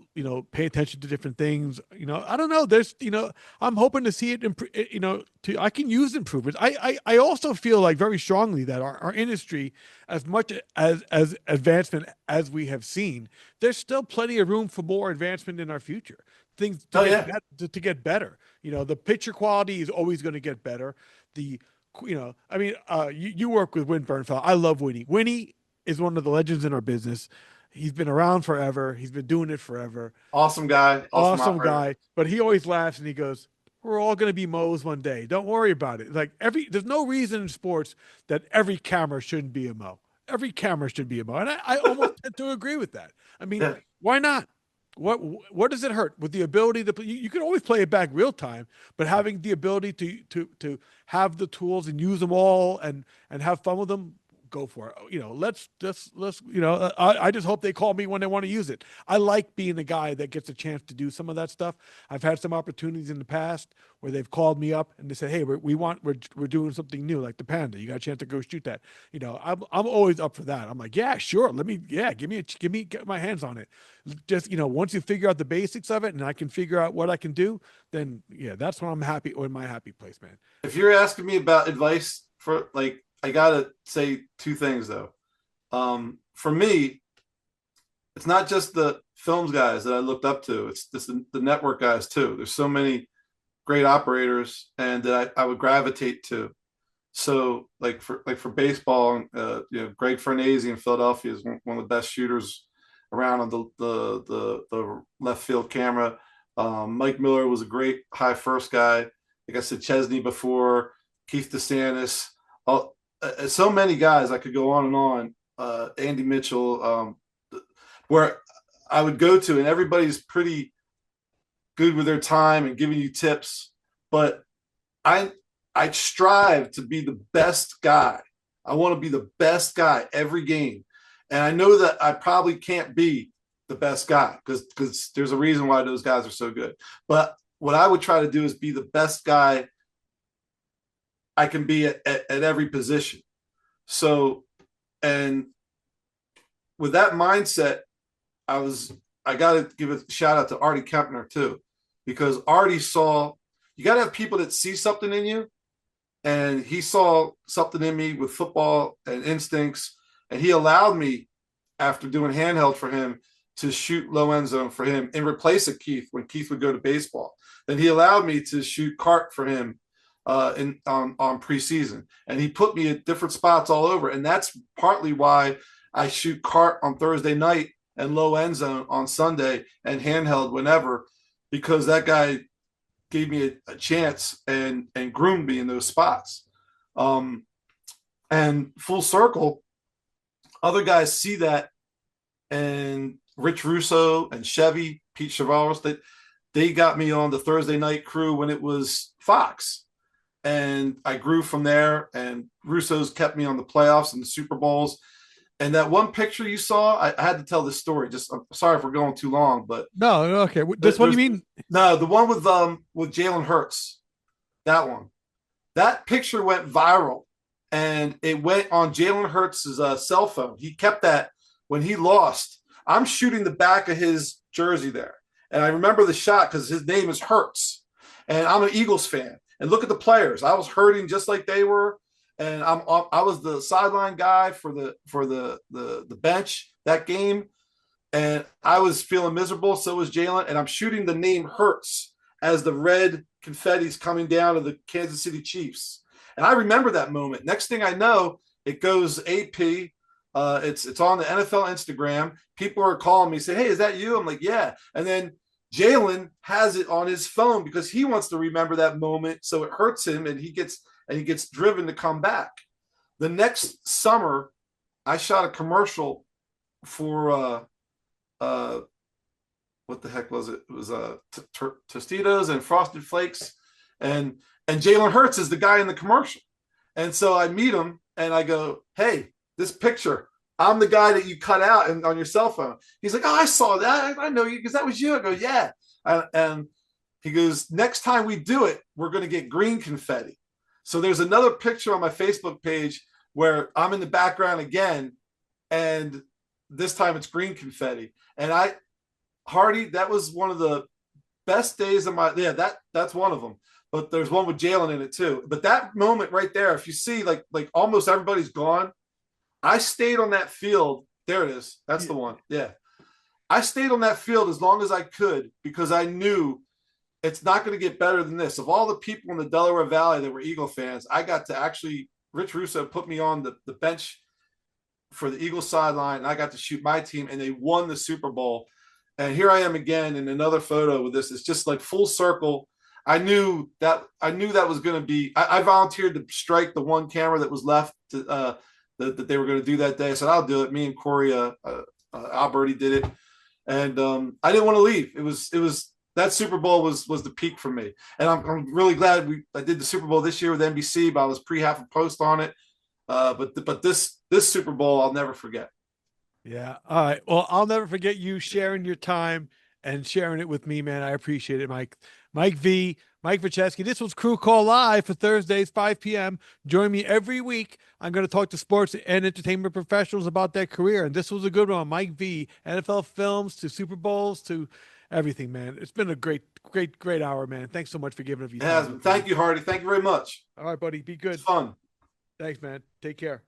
pay attention to different things. I don't know. I'm hoping to see it. I can use improvements. I also feel like very strongly that our industry, as much as advancement as we have seen, there's still plenty of room for more advancement in our future. Things to Oh get yeah. to get better. The picture quality is always going to get better. The you work with Win Bernfeld. I love Winnie. Winnie is one of the legends in our business. He's been around forever. He's been doing it forever. Awesome guy. Awesome Awesome operator. guy. But he always laughs and he goes, "We're all going to be Mo's one day. Don't worry about it." Like there's no reason in sports that every camera shouldn't be a Mo. Every camera should be a Mo, and I almost tend to agree with that. I mean, Yeah. why not? What does it hurt with the ability to play? You can always play it back real time, but having the ability to have the tools and use them all and have fun with them, go for it. Let's I just hope they call me when they want to use it. I like being the guy that gets a chance to do some of that stuff. I've had some opportunities in the past where they've called me up and they said, "Hey, we're doing something new, like the Panda. You got a chance to go shoot that." I'm always up for that. I'm like, yeah, sure. Get my hands on it. Just once you figure out the basics of it and I can figure out what I can do, then yeah, that's when I'm happy or in my happy place, man. If you're asking me about advice for like, I gotta say two things though. For me, it's not just the films guys that I looked up to. It's just the network guys too. There's so many great operators and that I would gravitate to. So like for baseball, Greg Farnese in Philadelphia is one of the best shooters around on the left field camera. Mike Miller was a great high first guy. Like I said, Chesney before, Keith DeSantis, so many guys. I could go on and on. Andy Mitchell, where I would go to, and everybody's pretty good with their time and giving you tips. But I I strive to be the best guy. I want to be the best guy every game. And I know that I probably can't be the best guy because there's a reason why those guys are so good. But what I would try to do is be the best guy I can be at every position. So, and with that mindset, I got to give a shout out to Artie Kempner too, because Artie saw, you got to have people that see something in you. And he saw something in me with football and instincts. And he allowed me, after doing handheld for him, to shoot low end zone for him in replace of Keith when Keith would go to baseball. Then he allowed me to shoot cart for him on preseason. And he put me at different spots all over. And that's partly why I shoot cart on Thursday night and low end zone on Sunday and handheld whenever, because that guy gave me a chance and groomed me in those spots. And full circle, other guys see that, and Rich Russo and Chevy, Pete Chavaros, they got me on the Thursday night crew when it was Fox. And I grew from there, and Russo's kept me on the playoffs and the Super Bowls. And that one picture you saw, I had to tell this story. Just, I'm sorry if we're going too long, but no, okay. This one you mean? No, the one with Jalen Hurts. That one. That picture went viral, and it went on Jalen Hurts' cell phone. He kept that when he lost. I'm shooting the back of his jersey there, and I remember the shot because his name is Hurts, and I'm an Eagles fan. And look at the players. I was hurting just like they were. And I was the sideline guy for the bench that game, and I was feeling miserable. So was Jalen, and I'm shooting the name Hurts as the red confetti's coming down to the Kansas City Chiefs. And I remember that moment. Next thing I know, it goes AP. It's on the NFL Instagram. People are calling me, say, "Hey, is that you?" I'm like, "Yeah." And then Jalen has it on his phone because he wants to remember that moment, so it hurts him, and he gets driven to come back. The next summer, I shot a commercial for uh what the heck was it? It was Tostitos and Frosted Flakes, and Jalen Hurts is the guy in the commercial. And so I meet him and I go, "Hey, this picture, I'm the guy that you cut out and on your cell phone." He's like, "Oh, I saw that. I know you because that was you." I go, "Yeah." And he goes, "Next time we do it, we're going to get green confetti." So there's another picture on my Facebook page where I'm in the background again, and this time it's green confetti. And Hardy, that was one of the best days of my, yeah, that's one of them. But there's one with Jalen in it too. But that moment right there, if you see like almost everybody's gone, I stayed on that field. There it is. That's the one. Yeah. I stayed on that field as long as I could because I knew it's not going to get better than this. Of all the people in the Delaware Valley that were Eagle fans, I got to actually, Rich Russo put me on the bench for the Eagles sideline, and I got to shoot my team, and they won the Super Bowl. And here I am again in another photo with this. It's just like full circle. I knew that was going to be. I volunteered to strike the one camera that was left to, that they were going to do that day. I said I'll do it. Me and Corey Alberti did it, and I didn't want to leave. It was that Super Bowl was the peak for me, and I'm really glad I did the Super Bowl this year with NBC. But I was half a post on it. But this Super Bowl I'll never forget. Yeah. All right. Well, I'll never forget you sharing your time and sharing it with me, man. I appreciate it, Mike. Mike Vechesky. This was Crew Call Live for Thursdays, 5 p.m. Join me every week. I'm going to talk to sports and entertainment professionals about their career. And this was a good one. Mike V, NFL films to Super Bowls to everything, man. It's been a great hour, man. Thanks so much for giving up your time. Thank you, Hardy. Thank you very much. All right, buddy. Be good. It's fun. Thanks, man. Take care.